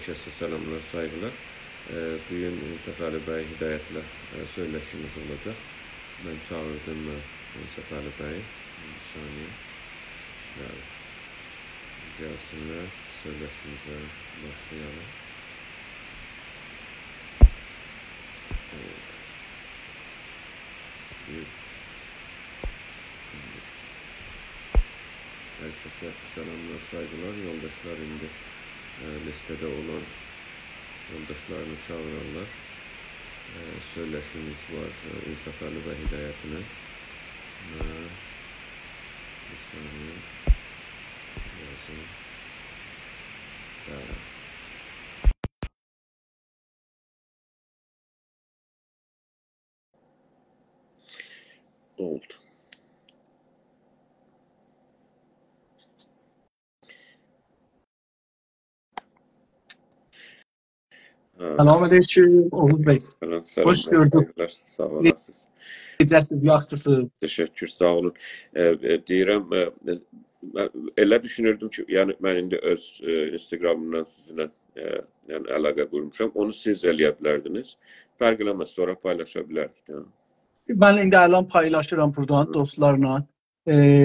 herkese selamlar, saygılar. Bugün Səfəli bəy Hidayətlə söyləşimiz olacaq. Mən çağırdım Səfəli bəyi. Bir saniye. Gəlsinlər, söyləşimizə başlayalım. Herkese selamlar, saygılar. Yoldaşlar indi listede olan yoldaşlarını çağırırlar. Söyleşimiz var İnsafəli və Hidayətlə. Bir saniye. Yazın. Oldu. Selamünaleyküm Oğuz Bey. Selam, Hoş gördük. saygılar. Sağ olasınız. Necəsiz, yaxşısınız? Teşekkür, sağ olun. Deyirəm, elə düşünürdüm ki, yəni mən indi öz Instagramımdan sizinlə yəni əlaqə qurmuşam. Onu siz eləyə bilərdiniz. Fərq eləməz, sonra paylaşa bilərik. Ben indi əlan paylaşıram buradan dostlarla.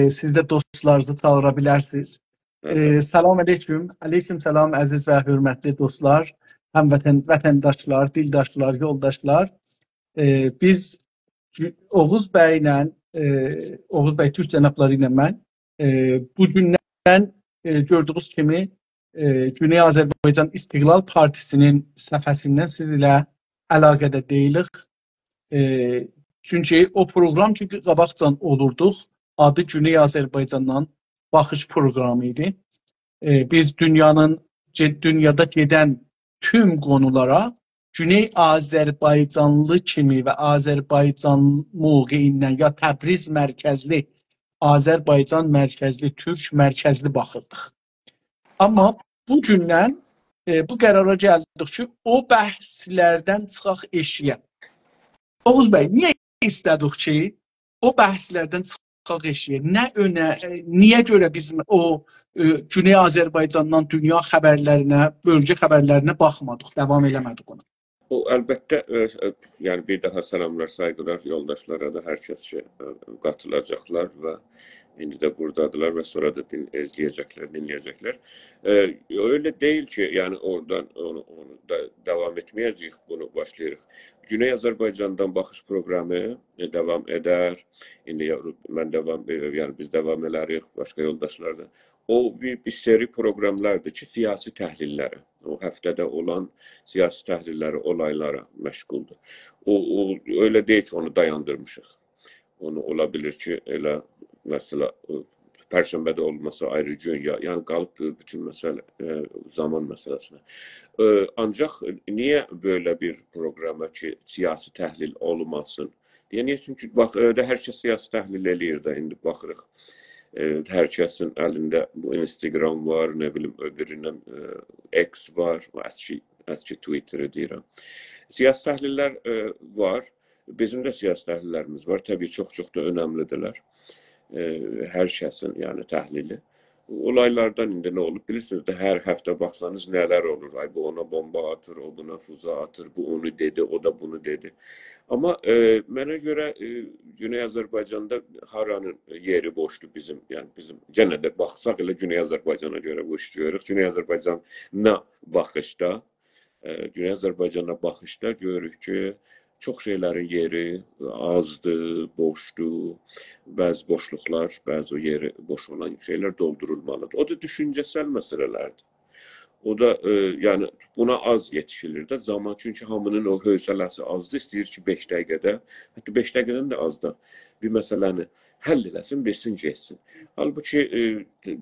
Siz də dostlarınızı çağıra bilərsiniz. Selamünaleyküm. Aleyküm selam əziz və hörmətli dostlar, vətəndaşlar, dildaşlar, yoldaşlar. Biz Oğuz bəylə, Oğuz bəy Türk cənabları ilə mən bugündən gördüyünüz kimi Güney Azərbaycan İstiqlal Partisinin səfəsindən siz ilə əlaqədə deyilik. Çünki o proqram ki, qabaqcan olurduq, adı Güney Azərbaycandan baxış proqramı idi. Biz dünyada gedən tüm konulara Güney Azərbaycanlı kimi və Azərbaycan mövqeyindən ya Təbriz mərkəzli, Azərbaycan mərkəzli, Türk mərkəzli baxırdıq. Amma bugündən bu qərara gəldik ki, o bəhslərdən çıxaq eşiyə. Oğuz bəy, niyə istədik ki, o bəhslərdən çıxaq eşiyə? Niyə görə biz o Güney Azərbaycandan dünya xəbərlərinə, bölgə xəbərlərinə baxmadıq, davam eləmədik ona? O əlbəttə, yəni bir daha salamlar, saygılar yoldaşlara da, hər kəs ki qatılacaqlar və indi də buradadılar və sonra da izləyəcəklər, dinləyəcəklər. Öyle deyil ki, yəni oradan onu da devam etməyəcəyik, bunu başlayırıq. Güney Azərbaycandan baxış proqramı devam edər. İndi yəni biz devam edərik, başqa yoldaşlar da. O bir seri proqramlardır ki, siyasi təhlilləri, o həftədə olan siyasi təhlilləri, olaylara məşğuldur. O öyle deyil ki, onu dayandırmışıq. Onu olabilir ki, elə mesela Perşembe'de olması ayrı gün ya, yani qalıb bütün mesele zaman meselesine. Ancaq niye böyle bir programa ki siyasi təhlil olmasın? Niye? Çünkü hər kəs siyasi təhlil eləyir də, indi baxırıq. Hər kəsin əlində bu Instagram var, ne bileyim öbüründən X var, əski Twitter'ı deyirəm. Siyasi təhlillər var, bizim də siyasi təhlillərimiz var, təbii çox da önəmlidirlər. Hər kəsin yəni təhlili. Olaylardan indi nə olub bilirsiniz də, hər həftə baxsanız nələr olur. Ay bu ona bomba atır, o buna füza atır, bu onu dedi, o da bunu dedi. Amma mənə görə Güney Azərbaycanda haranın yeri boşdur bizim, yəni bizim yenə də baxsaq elə Güney Azərbaycana görə bu işi görürük. Güney Azərbaycana baxışda, Güney Azərbaycana baxışda görürük ki, çox şeylərin yeri azdır, boşdur, bəzi boşluqlar, bəzi o yeri boş olan şeylər doldurulmalıdır. O da düşüncəsəl məsələlərdir. O da yəni buna az yetişilir də zaman, çünki hamının o hövsələsi azdır, istəyir ki 5 dəqiqədə, hətta 5 dəqiqədən də az da bir məsələni həll eləsin, bilsin, geçsin. Halbuki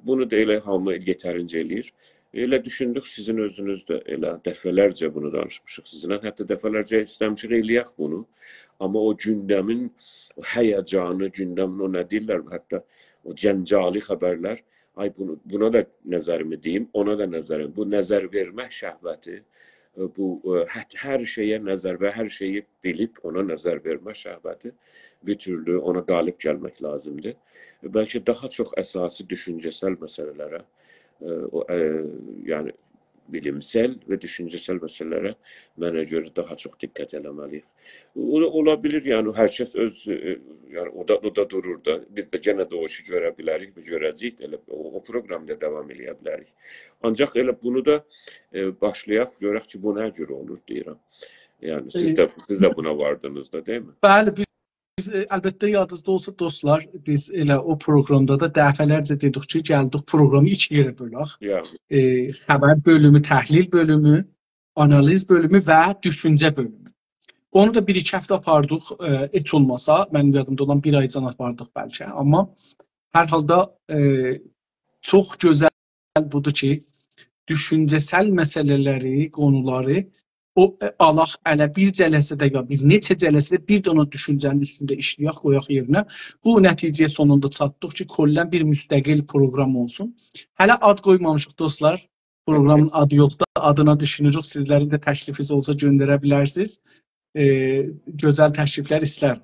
bunu da elə hamı yetərincə eləyir. Elə düşündük, sizin özünüz də elə dəfələrcə bunu danışmışıq sizinlə. Hətta dəfələrcə istəmişik eləyək bunu. Amma o gündəmin o həyəcanı, gündəmin o nə deyirlər, hətta o cəncali xəbərlər, ay buna da nəzərimi deyim, ona da nəzərim. Bu nəzər vermə şəhvəti, bu hər şeyə nəzər və hər şeyi bilib ona nəzər vermə şəhvəti bir türlü ona qalib gəlmək lazımdır. Bəlkə daha çox əsası düşüncəsəl məsələlərə yəni bilimsel və düşüncəsel məsələlərə mənə görə daha çox diqqət eləməliyik. Ola bilir, yəni hər kəs öz, yəni o da durur da. Biz də yenə də o işi görə bilərik və görəcəyik, elə o proqramda davam edə bilərik. Ancaq elə bunu da başlayaq, görək ki, bu nə cür olur deyirəm. Yəni siz də buna vardınız da, deyilmi? Bəli, biz əlbəttə yadınızda olsa dostlar, biz elə o proqramda da dəfələrcə dedik ki, gəldik proqramı iki yerə bölək. Xəbər bölümü, təhlil bölümü, analiz bölümü və düşüncə bölümü. Onu da bir-iki həftə apardıq, heç olmasa, mənim yadımda olan bir aycan apardıq bəlkə. Amma hər halda çox gözəl budur ki, düşüncəsəl məsələləri, qonuları alaq ələ bir cələsədə ya bir neçə cələsədə bir də onun düşüncənin üstündə işləyək, qoyaq yerinə. Bu nəticəyə sonunda çatdıq ki, kollən bir müstəqil proqram olsun. Hələ ad qoymamışıq dostlar. Proqramın adı yoxdur. Adına düşünürük. Sizlərin də təklifiniz olsa göndərə bilərsiniz. Gözəl təkliflər istərəm.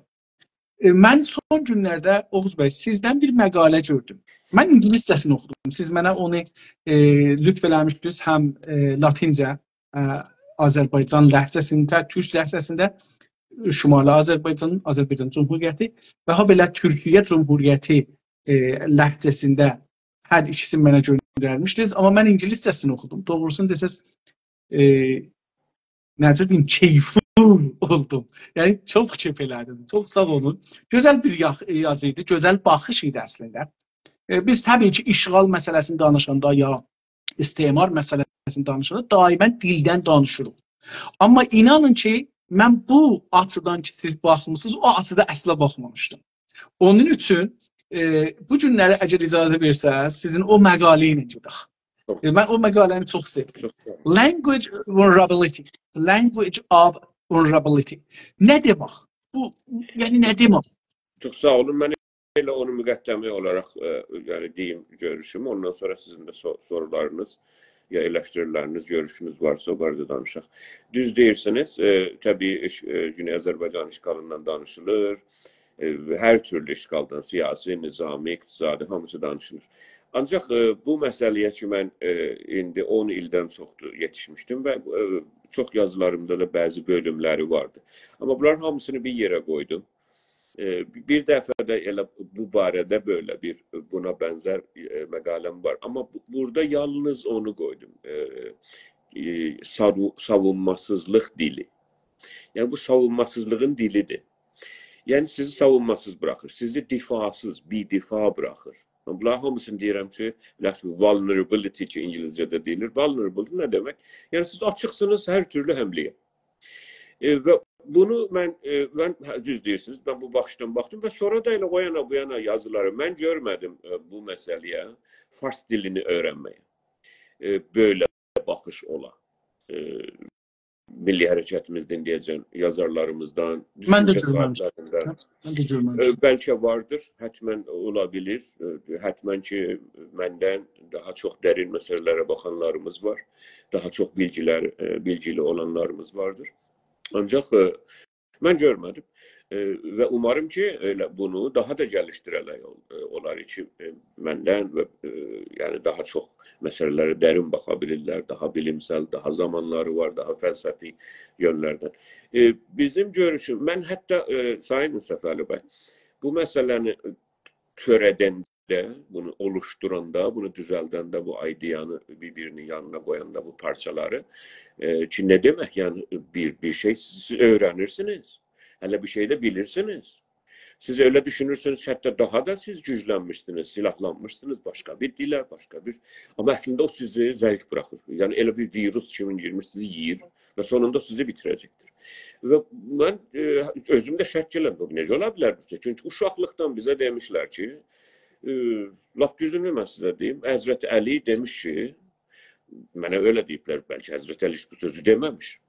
Mən son günlərdə Oğuz bəy sizdən bir məqalə gördüm. Mən ingiliscəsini oxudum. Siz mənə onu lütf eləmişdiniz həm latincə, Azərbaycan ləhcəsində, türk ləhcəsində, Şimali Azərbaycan Cümhuriyyəti və ha belə Türkiyə Cümhuriyyəti ləhcəsində hər ikisini mənə göndərmişdiniz. Amma mən ingiliscəsini oxudum. Doğrusunu desəz, necə deyim, keyfli oldum. Yəni çox keyf elədim. Çox sağ olun. Gözəl bir yazı idi, gözəl baxış idi əslində. Biz təbii ki, işğal məsələsini danışanda ya istimar məsələsini danışanda daimən dildən danışırıq. Amma inanın ki, mən bu açıdan ki, siz baxmışsınız, o açıda əslə baxmamışdım. Onun üçün bu günləri əgər icazə versəz, sizin o məqalə ilə gedək. Mən o məqaləni çox sevdim. Language vulnerability. Language of vulnerability. Nə demək? Bu, yəni nə demək? Çox sağ olun. Mən elə onu müqəddəmi olaraq yəni deyim görüşüm. Ondan sonra sizin də sorularınız, ya eleştiriləriniz, görüşünüz varsa o barədə danışaq. Düz deyirsiniz. Təbii Güney Azərbaycan işğalından danışılır. Hər türlü işğaldan, siyasi, nizami, iqtisadi, hamısı danışılır. Ancaq bu məsələyə ki, mən indi 10 ildən çoxdur yetişmişdim və çox yazılarımda da bəzi bölümləri vardı. Amma bunların hamısını bir yerə qoydum. Bir dəfə də elə bu barədə belə bir buna bənzər məqaləm var. Amma burada yalnız onu qoydum. Savunmasızlıq dili. Yəni bu savunmasızlığın dilidir. Yəni sizi savunmasız buraxır, sizi difasız, bidifa buraxır. Bunlar hamısını deyirəm ki, vulnerability ki, İngilizcədə deyilir. Vulnerability nə demək? Yəni siz açıqsınız hər türlü həmləyə. Və bunu mən düz deyirsiniz, mən bu baxışdan baxdım və sonra da elə o yana bu yana yazıları mən görmədim bu məsələyə fars dilini öyrənməyə. Böyle baxış ola. Milli hərəkətimizdən deyəcəm, yazarlarımızdan, düşüncə sahiblərindən. Bəlkə vardır, hətmən ola bilir. Hətmən ki, məndən daha çox dərin məsələlərə baxanlarımız var. Daha çox bilgili olanlarımız vardır. Ancaq mən görmədim və umarım ki, bunu daha da gəlişdirələk olar ki, məndən və yəni daha çox məsələlərə dərin baxa bilirlər, daha bilimsəl, daha zamanları var, daha fəlsəfi yönlərdən. Bizim görüşüm, mən hətta Sayın Səfəli bəy, bu məsələni törədəndə, bunu oluşturanda, bunu düzəldəndə, bu ideyanı bir-birinin yanına qoyanda bu parçaları ki, nə demək? Yəni bir şey siz öyrənirsiniz, hələ bir şey də bilirsiniz. Siz öyle düşünürsünüz, hətta daha da siz güclənmişsiniz, silahlanmışsınız, başqa bir dilə, başqa bir... Amma əslində o sizi zəif buraxır. Yəni elə bir virus kimin girmiş sizi yiyir və sonunda sizi bitirəcəkdir. Və mən özümdə şək elədim, necə ola bilər bu? Çünki uşaqlıqdan bizə demişlər ki, lap düzünü mən sizə deyim, Həzrəti Əli demiş ki, mənə öyle deyiblər, bəlkə Həzrəti Əli bu sözü deməmiş.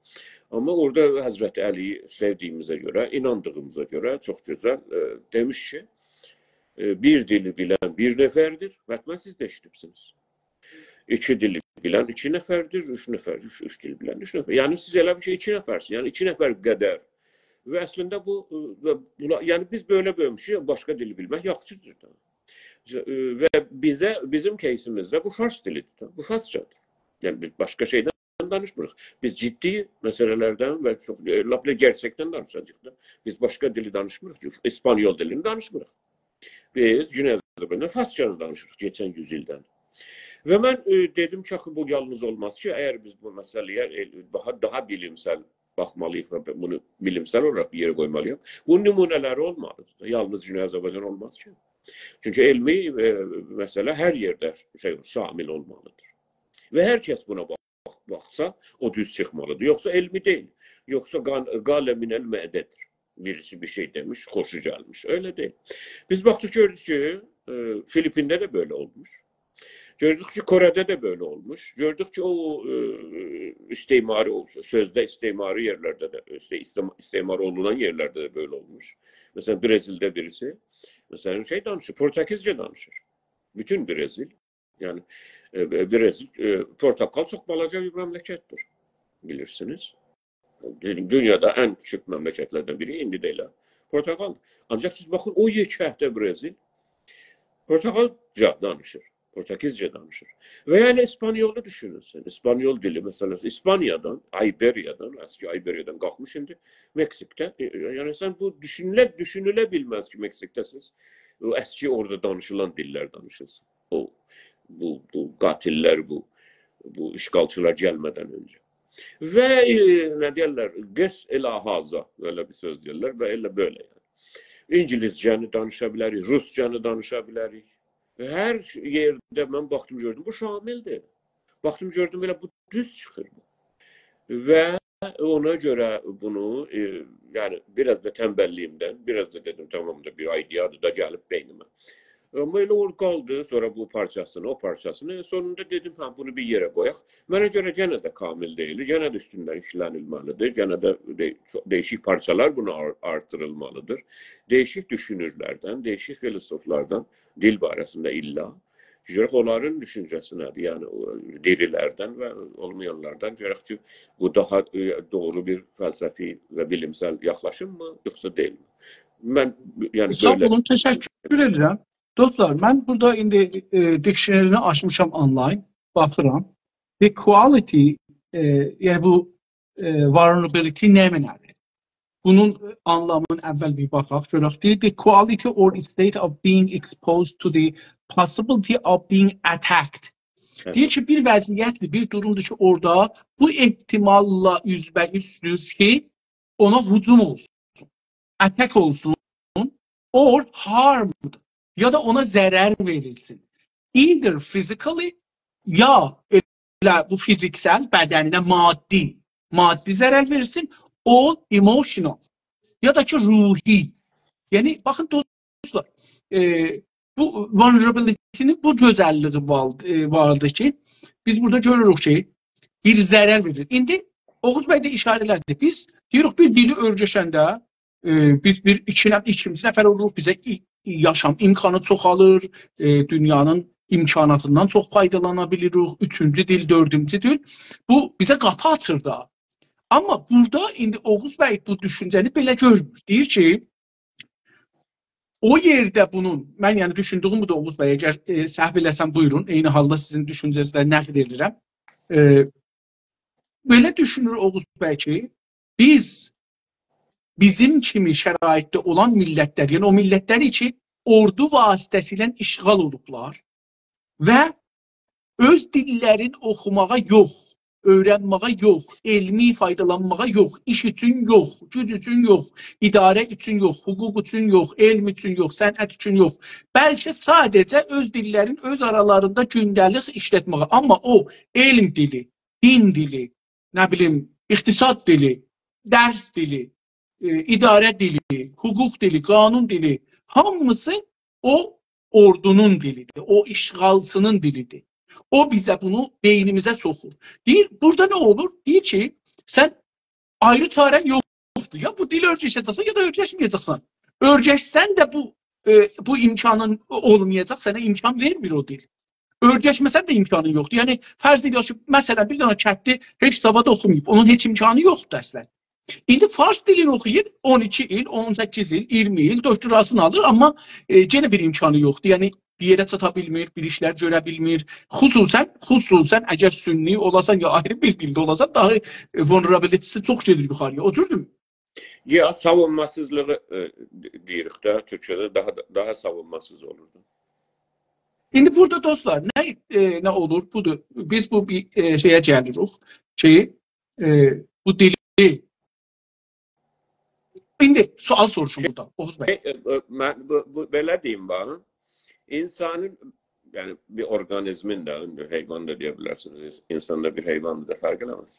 Amma orada Həzrəti Əliyi sevdiyimizə görə, inandığımıza görə çox gözəl demiş ki, bir dili bilən bir nəfərdir, vətmən siz də eşitibsiniz. İki dili bilən iki nəfərdir, üç nəfərdir, üç dil bilən üç nəfər. Yəni siz elə bir şey iki nəfərsiniz, yəni iki nəfər qədər. Və əslində bu, yəni biz böyle böyümüşük, başqa dili bilmək yaxşıdır da. Və bizim keysimizdə bu fars dilidir, bu farscadır. Yani biz başka şeyden danışmırıq. Biz ciddi meselelerden ve çok lafla gerçekten danışacağız da. Biz başka dili danışmırıq. İspanyol dilini danışmırıq. Biz Güney Azərbaycanda Farsçanı danışırıq geçen yüzyıldan. Ve ben dedim ki bu yalnız olmaz ki eğer biz bu meseleye daha bilimsel bakmalıyıq ve bunu bilimsel olarak bir yere koymalıyıq. Bu numuneleri olmalıdır. Yalnız Güney Azərbaycan olmaz ki. Çünkü ilmi mesele her yerde şamil olmalıdır. Ve herkes buna baksa o düz çıkmalıdır. Yoksa ilmi değil. Yoksa gale minel me'dedir. Birisi bir şey demiş, koşu gelmiş. Öyle değil. Biz baktık gördük ki Filipin'de de böyle olmuş. Gördük ki Kore'de de böyle olmuş. Gördük ki o istimari, o sözde istimari yerlerde de, istimar olunan yerlerde de böyle olmuş. Mesela Brezilya'da birisi mesela şey danışır, Portekizce danışır. Bütün Brezilya. Yani Brezilya, Portakal çok balaca bir memlekettir. Bilirsiniz. Dünyada en küçük memleketlerden biri indi değil. Portakal. Ancak siz bakın o yekəhdə Brezilya Portakalca danışır. Portekizce danışır. Ve yani İspanyol'u düşünün sen. İspanyol dili mesela İspanya'dan, Iberia'dan, eski Iberia'dan kalkmış şimdi Meksik'te. Yani sen bu düşünülebilmez ki Meksik'te siz o eski orada danışılan diller danışılsın. Bu katiller, bu işgalçılar gelmeden önce. Ve ne diyorlar? Ges ila haza. Öyle bir söz diyorlar ve öyle böyle yani. İngilizceni danışabiliriz, Rusçanı danışabiliriz. Her yerde ben baktım gördüm bu şamildir. Baktım gördüm böyle bu düz çıkır bu. Ve ona göre bunu yani biraz da tembelliğimden biraz da dedim tamam da bir idea da gelip beynime. Ama öyle kaldı sonra bu parçasını o parçasını sonunda dedim ha bunu bir yere koyak. Bana göre gene de kamil değil. Gene de üstünden işlenilmelidir. Gene de değişik parçalar buna artırılmalıdır. Değişik düşünürlerden, değişik filozoflardan dil barəsində illa. Görək onların düşüncəsidir. Yani dirilerden ve olmayanlardan görək ki bu daha doğru bir felsefi ve bilimsel yaklaşım mı yoksa değil mi? Ben yani Sağ olun, teşekkür ederim. Dostlar, mən burada indi dictionary'ni açmışam online, baxıram. The quality, yəni bu vulnerability nə mənədir? Bunun anlamını əvvəl bir baxaq, görək. The quality or state of being exposed to the possibility of being attacked. Deyir ki, bir vəziyyətdir, bir durumdur ki, orada bu ehtimalla üzbəyüzdür ki, ona hücum olsun, attack olsun, or harmdır. Ya da ona zərər verilsin. Either physically ya bu fiziksel bədəninə maddi zərər verilsin, or emotional ya da ki ruhi. Yəni baxın dostlar, bu vulnerability'nin bu gözəlliyi vardı ki, biz burada görürük ki, bir zərər verir. İndi Oğuz bəy də işarə elədi. Biz deyirik bir dili örgəşəndə biz ikimiz nəfər oluruq, bizə yaşam imkanı çoxalır, dünyanın imkanatından çox faydalana bilirik, üçüncü dil, dördüncü dil. Bu bizə qapı açır da. Amma burada indi Oğuz bəy bu düşüncəni belə görmür. Deyir ki, o yerdə bunun, mən yəni düşündüyüm bu da Oğuz bəy, əgər səhv eləsəm buyurun, eyni halda sizin düşüncələri nəqd edirəm. Belə düşünür Oğuz bəy ki, bizim kimi şəraitdə olan millətlər, yəni o millətlər için ordu vasitəsilə işğal olublar və öz dillərin oxumağa yox, öyrənməyə yox, elmi faydalanmağa yox, iş üçün yox, güc üçün yox, idarə üçün yox, hüquq üçün yox, elm üçün yox, sənət üçün yox. Bəlkə sadəcə öz dillərin öz aralarında gündəlik işlətməyə. Amma o elm dili, din dili, nə bilim, iqtisad dili, dərs dili, idarə dili, hüquq dili, qanun dili, hamısı o ordunun dilidir, o işğalçının dilidir. O bizə bunu beynimizə soxur. Deyir, burada nə olur? Deyir ki, sən ayrı çarən yoxdur. Ya bu dili örgəşəcəksən ya da örgəşməyəcəksən. Örgəşsən də bu imkanın olmayacaq, sənə imkan vermir o dil. Örgəşməsən də imkanın yoxdur. Yəni, fərz edək ki, məsələn, bir dənə kəndli heç savad oxumayıb, onun heç imkanı yoxdur əslən. İndi fars dilini oxuyur, 12 il, 18 il, 20 il doktorasını alır, amma yenə bir imkanı yoxdur. Yəni, bir yerə çata bilmir, bir işlər görə bilmir. Xüsusən əgər sünni olasan ya ayrı bir dildə olasan daha vulnerability'si çox gedir yuxarıya. Oturdum. Ya savunmasızlığı deyirik də Türkçədə daha savunmasız olurdu. İndi burada dostlar nə olur? Budur. Biz bu bir şeyə gəlirik. Bu dili İndi sual soruşum burada. Oğuz bəy. Belə deyim bana. İnsanın yani bir organizmin de hayvan da diyebilirsiniz. İnsan da bir hayvan da fark edemez.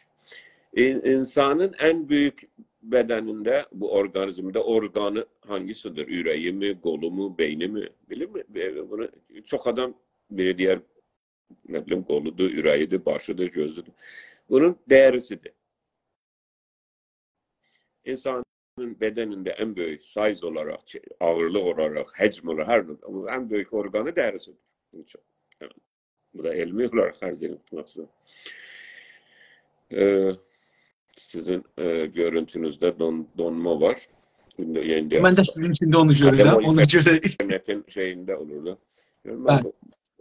İnsanın en büyük bedeninde bu organizmde organı hangisidir? Yüreği mi, kolu mu, beyni mi? Bilir mi? Bunu çok adam biri diğer ne bileyim koludur, yüreğidir, başıdır, gözüdür. Bunun değerisidir. İnsanın bedeninde en büyük size olarak, ağırlık olarak, hacm olarak en büyük organı derisidir. Yani, bu da ilmi olarak her zaman tutması. Sizin görüntünüzde donma var. Ben de sizin için de onu göreceğim. Ona göre internetin şeyinde olurdu.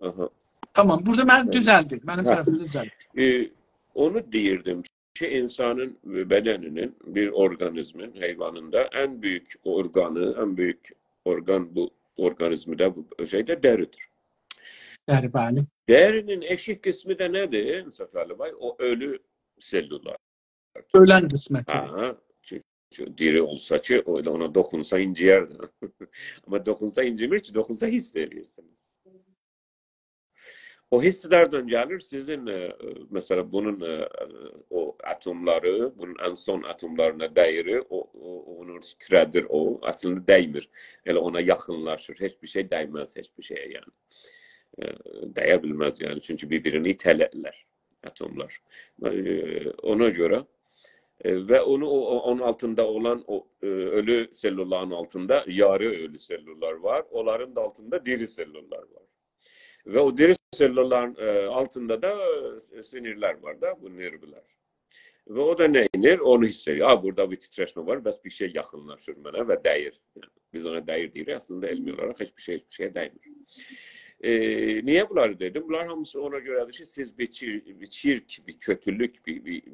Aha. Tamam, burada ben düzeldi. Benim tarafım düzeldi. Onu deyirdim ki, insanın bedeninin, bir organizmin, hayvanında en büyük organı, en büyük organ bu organizmde, bu şeyde deridir. Deri, bəli. Derinin eşik kısmı da nedir Səfəli bəy? O ölü selülar. Ölen kısmeti. Çünkü diri olsa ki, ona dokunsa inciyerdi. Ama dokunsa incimir ki, dokunsa hissediyorsunuz. O hislerden gelir sizin mesela bunun o atomları, bunun en son atomlarına değeri, onun titredir o. Aslında değmir. Yani ona yakınlaşır. Hiçbir şey değmez hiçbir şeye yani. Değebilmez yani. Çünkü birbirini itelerler atomlar. Ona göre ve onun altında olan o ölü selülerin altında yarı ölü selüller var. Onların da altında diri selüller var. Ve o diri selülerin altında da sinirler var da bu nervler. Ve o da neyinir? Onu hissediyor. Burada bir titreşme var. Bas bir şey yakınlaşır bana ve değir. Yani biz ona değir diyoruz. Aslında ilmi olarak hiçbir şeye değmir. Niye bunları dedim? Bunlar hamısı ona göredir ki siz bir çirk, bir kötülük,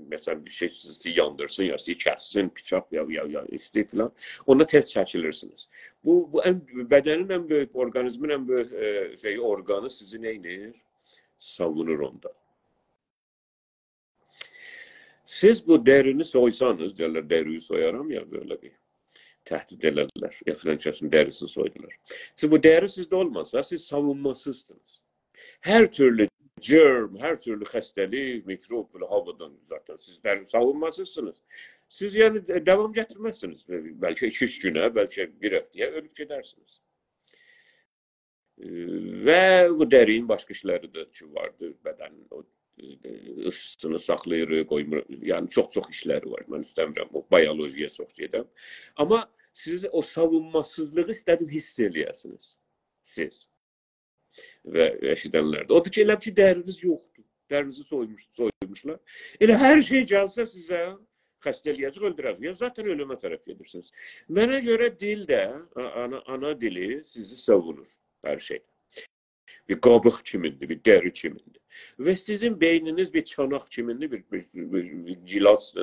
mesela bir şey sizi yandırsın ya sizi kessin, bıçak ya işte falan. Ona tez çəkilirsiniz. Bu bedenin en büyük, organizmin en büyük organı sizi neynir? Savunur onda. Siz bu derini soysanız, derler deriyi soyaram ya böyle bir. Tehdit ederler. Ya filancasının derisini soydular. Siz bu deri sizde olmasa siz savunmasızsınız. Her türlü germ, her türlü hastalık, mikrop, havadan zaten siz savunmasızsınız. Siz yani devam getirmezsiniz. Belki 2-3 güne, belki bir haftaya ölüp gidersiniz. Ve bu derinin başka işleri de vardı. Bedenin ısısını saklayır, koymur. Yani çok işleri var. Ben istemiyorum. O biyolojiye çok gedəm. Ama siz o savunmasızlığı istedim hiss eləyəsiniz. Siz. Ve eşidenler de. Odur ki, elə ki, dəriniz yoxdur. Dərinizi soymuşlar. Elə her şey gəlsə sizə xəstələyəcək, öldürəcək. Ya zaten ölümə tərəf gedirsiniz. Mənə görə dil də, ana dili sizi savunur. Her şey. Bir qabıq kimindir, bir deri kimindir. Ve sizin beyniniz bir çanak kimindir, bir gilas,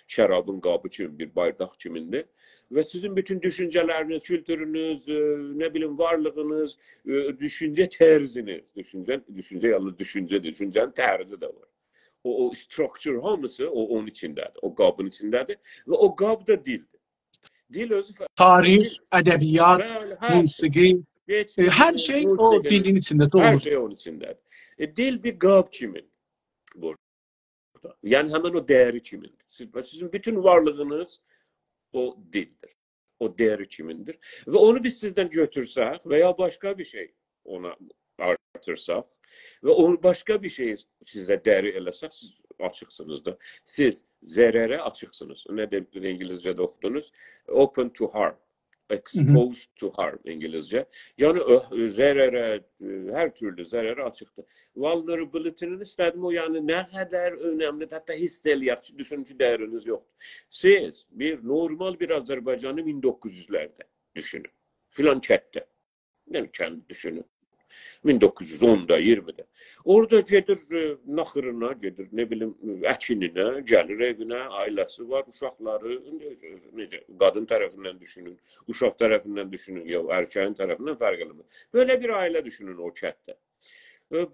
şərabın qabı kimin, bir bardaq kimindir. Ve sizin bütün düşünceleriniz, kültürünüz, ne bileyim varlığınız, düşünce terziniz, düşünce yalnız düşüncedir, düşüncenin terzi de var. O structure hamısı onun içindedir, o qabın içindedir ve o qab da dildir. Dil özü... Tarih, edebiyat, musiki, her şey o dilin içinde doğru. Her şey onun içinde. Dil bir qab kimin burada. Yani hemen o değeri kimindir. Sizin bütün varlığınız o dildir. O değeri kimindir. Ve onu biz sizden götürsek veya başka bir şey ona artırsak ve onu başka bir şey size değeri elesek siz açıksınız da. Siz zerere açıksınız. Ne de İngilizce'de okudunuz? Open to harm. Exposed to harm İngilizce. Yani zerere, her türlü zerere açıktır. Vulnerability'nin istedim o yani ne kadar önemli, hatta hisseliyat, düşünce değeriniz yoktur. Siz normal bir Azerbaycan'ı 1900'lerde düşünün. Filan chatte. Yani kendi düşünün. 1910-da, 20-də. Orada gedir naxırına, gedir, nə bilim, əkininə, gəlir evinə, ailəsi var, uşaqları, necə, qadın tərəfindən düşünün, uşaq tərəfindən düşünün, ya erkəyin tərəfindən fərq eləmir. Böyle bir ailə düşünün o kətdə.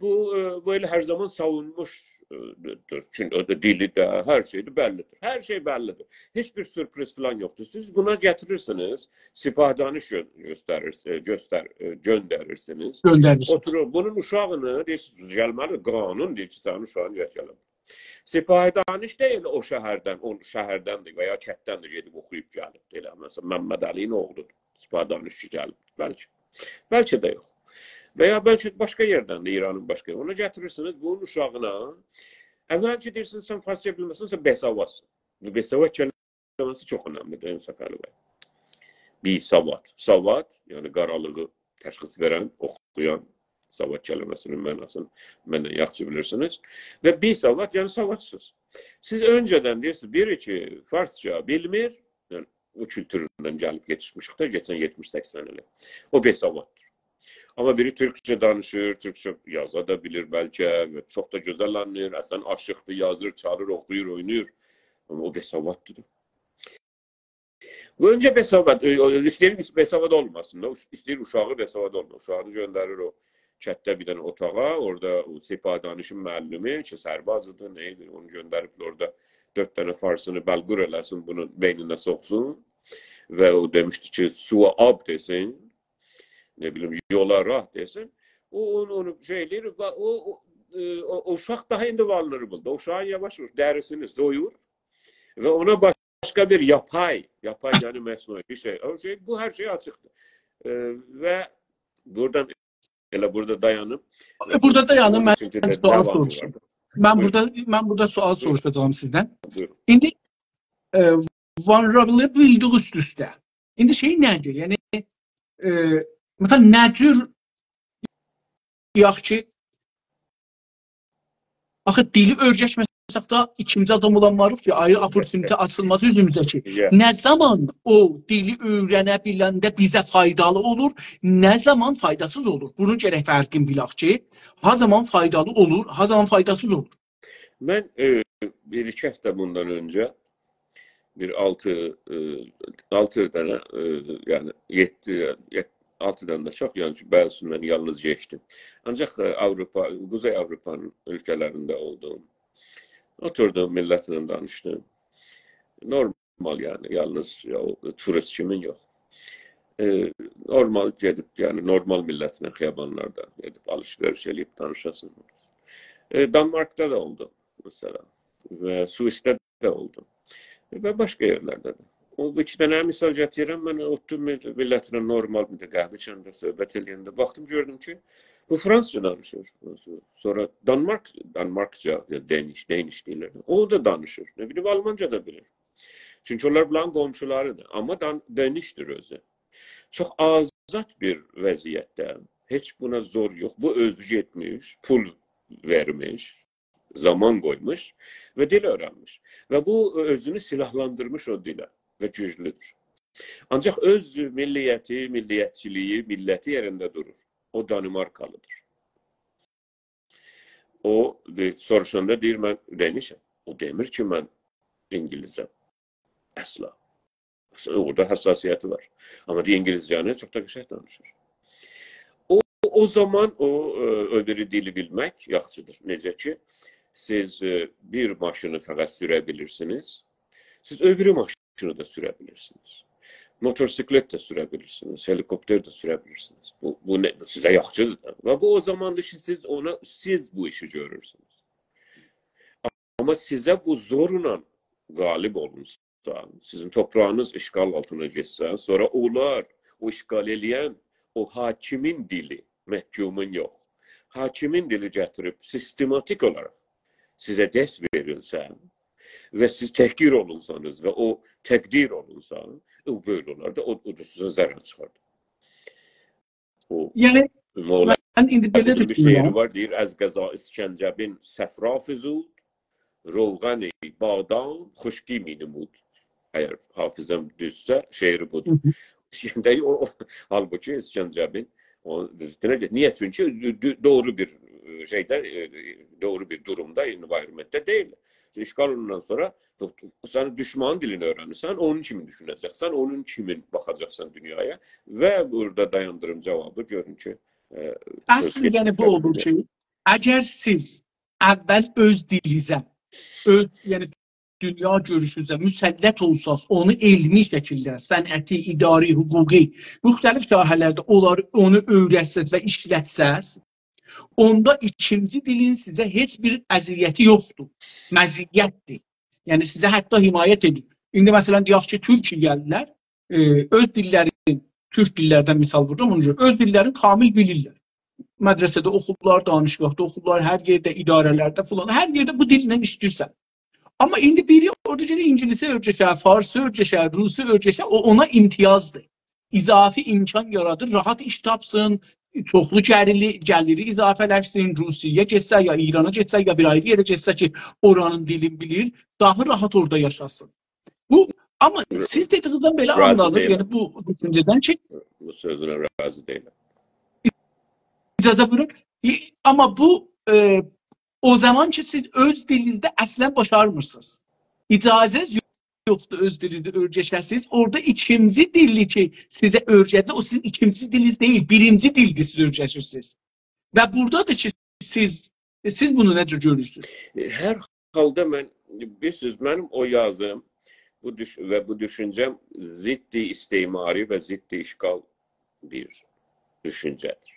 Bu böyle her zaman savunmuşdur. Çünkü dili de her şey de bellidir. Her şey bellidir. Hiçbir sürpriz falan yoktur. Siz buna getirirsiniz, sipahdaniş gönderirsiniz. Göndərir. Oturur, bunun uşağını deyirsiniz, gelmeli kanun deyir ki, sen uşağını gətirelim. Sipahdaniş değil o şəhərdəndir veya kətdəndir gedib oxuyub gəlib. Elə məsələn Məmməd Əliyin oğludur. Sipahdaniş gəlib belki. Belki de yok. Veya belki başka yerden de İran'ın başka yerden. Ona getirirsiniz bunun uşağına. Evvelce dersiniz sen Farsça bilmesin, sen besavatsın. Bu besavat kelimesi çok önemlidir en seferli. Bir savat. Savat yani qaralığı təşxis veren, okuyan savat kelimesinin mənasını məndən yaxşı bilirsiniz. Ve bir savat yani savatsız. Siz önceden dersiniz biri ki Farsça bilmir, yani o kültüründen gelip yetişmişik de geçen 70-80 ile. O besavattır. Ama biri Türkçe danışır, Türkçe yaza da bilir belki ve çok da güzel anlıyor. Aslında aşıktır, yazır, çağırır, okuyur, oynuyor. Ama o besavattır. Bu önce besavat, istəyir besavat olmasın. İstəyir uşağı besavat olmasın. Uşağını gönderir o kətdə bir dənə otağa, orada o sipadanişin müəllimi, ki sərbazıdır, neydir, onu gönderip orada 4 tane farsını bəlqur eləsin, bunun beynine soksun. Ve o demişti ki, suya ab desin. Ne bileyim yola rah desin. O onu şeyler ve o uşaq daha indi vulnerable. O uşağın yavaş yavaş dərisini zoyur ve ona başka bir yapay yani mesnui bir şey. O şey bu her şey açıktır. Ve buradan burada dayanıp mən sual soruşum. Mən burada sual soruşacağım sizdən. Buyurun. İndi vulnerability üst-üstə. İndi şey nədir? Yəni məsələn nə cür yaxşı ki axı dili öyrəşməsək də ikinci adam olan maruf ki, ayrı opportunity açılması üzümüzə ki. Nə zaman o dili öyrənə biləndə bizə faydalı olur, nə zaman faydasız olur? Bunun gərək fərqini bilək ki, ha zaman faydalı olur, ha zaman faydasız olur. Ben bir-iki həftə bundan önce bir 6 tane yani 6'dan da çok yani bazısından yalnız geçtim. Ancak Kuzey Avrupa'nın ülkelerinde olduğum, oturduğum milletle danıştım. Normal yani yalnız ya, turist kimin yok. Normal gedip yani normal milletine xiyabanlarda gedip alışveriş edip danışasınız. Danmark'ta da oldum mesela ve Suis'te de oldum ve başka yerlerde de. O iki tane misal gətirirəm, mən oturdum millətinə normal bir qəhvə içəndə, söhbət eləyəndə baxdım, gördüm ki, bu Fransızca danışır. Sonra Danmarkca, Danish deyirlər. O da danışır. Ne bileyim, Almanca da bilir. Çünkü onlar bunların qonşularıdır. Ama Danishdir özü. Çox azad bir vəziyyətdə, heç buna zor yox. Bu özü getmiş, pul vermiş, zaman koymuş ve dil öğrenmiş. Ve bu özünü silahlandırmış o dile. Ve güclüdür. Ancaq öz milliyyəti, milliyyətçiliyi, milləti yerində durur. O Danimarkalıdır. O soruşanda deyir, mən Danişəm. O demir ki, mən İngilizəm. Əsla. Orada həssasiyyəti var. Amma deyir, İngilizcəni çox da qəşəng danışır. O zaman o öbürü dili bilmək yaxşıdır. Necə ki, siz bir maşını fəqət sürə bilirsiniz. Siz öbürü maşını da sürebilirsiniz. Motosiklet de sürebilirsiniz. Helikopter de sürebilirsiniz. Bu size yaxşıdır. Ve bu o zamandır ki siz bu işi görürsünüz. Ama size bu zorla galip olunsa, sizin toprağınız işgal altına geçsə, sonra onlar o işgal eləyən o hakimin dili, məhkumun yox. Hakimin dili gətirib sistematik olarak size dərs verilsə, ve siz tehkir olunsanız ve o tekdir olunsa, o böyle olar da o da size zarar çıkardı. Yani ben indi belə bir şeiri var, deyir, az qəza İskəncəbin səfra füzud, rovğani bağdan xuşki minimud. Eğer hafızam düzse şeiri budur. Şimdi halbuki İskəncəbin O zıttına get. Niye? Çünkü doğru bir şeyde, doğru bir durumda, environment'te değil. İşgal ondan sonra sen düşman dilini öğrenirsen, onun kimin düşüneceksen, onun kimin bakacaksan dünyaya ve burada dayandırım cevabı görün ki söz Əsl yəni bu olur getməkləridir. ki, əgər siz əvvəl öz dilinizə, öz yəni dünya görüşünüzə müsəllət olsaz, onu elmi şəkildə, sənəti, idari, hüquqi, müxtəlif sahələrdə onu öyrətsəz və işlətsəz, onda ikinci dilin sizə heç bir əziyyəti yoxdur. Məziyyətdir. Yəni sizə hətta himayət edir. İndi məsələn deyək ki, Türkiyəlilər öz dillərin, türk dillərdən misal vururum, onun üçün öz dillərini kamil bilirlər. Mədrəsədə oxublar, danışqahda oxublar, hər yerdə, idarələrdə falan, hər yerdə bu dillə işləyirsən. Amma indi biri orada İngilisi öyrəşər, Farsı öyrəşər, Rusi öyrəşər, o ona imtiyazdır. İzafi imkan yaradır, rahat iş tapsın, çoxlu gəliri izafələşsin, Rusiya getsə, ya İrana getsə, ya bir ayrı yerə getsə ki, oranın dilini bilir, daha rahat orada yaşasın. Bu, amma siz dediyinizdən belə anlanır, yəni bu düşüncədən ki, bu sözünə razı deyiləm. İcazə buyurun. Amma bu o zaman ki siz öz dilinizdə əslən başarmırsınız. İcazəz yoxdur öz dilinizdə öyrəşəsiniz. Orada ikinci dilli ki sizə öyrədir, o sizin ikinci diliniz deyil, birinci dildir siz öyrəşirsiniz. Və buradadır ki siz bunu necə görürsünüz? Hər halda bilirsiniz, mənim o yazım və bu düşüncəm ziddi istimari və ziddi işgal bir düşüncədir.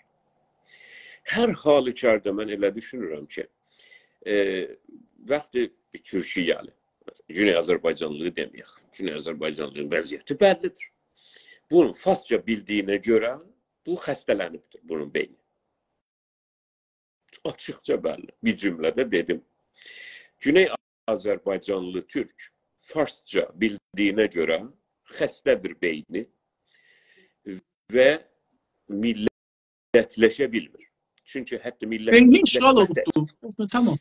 Hər halükarda mən elə düşünürəm ki, vaxtı bir Türkiyəli, Güney Azərbaycanlığı deməyək, Güney Azərbaycanlığın vəziyyəti bəllidir. Bunu farsça bildiyinə görə bu xəstələnibdir, bunun beyni. Açıqca bəlli. Bir cümlədə dedim. Güney Azərbaycanlı Türk farsça bildiyinə görə xəstədir beyni və millətləşə bilmir. Çünki hətta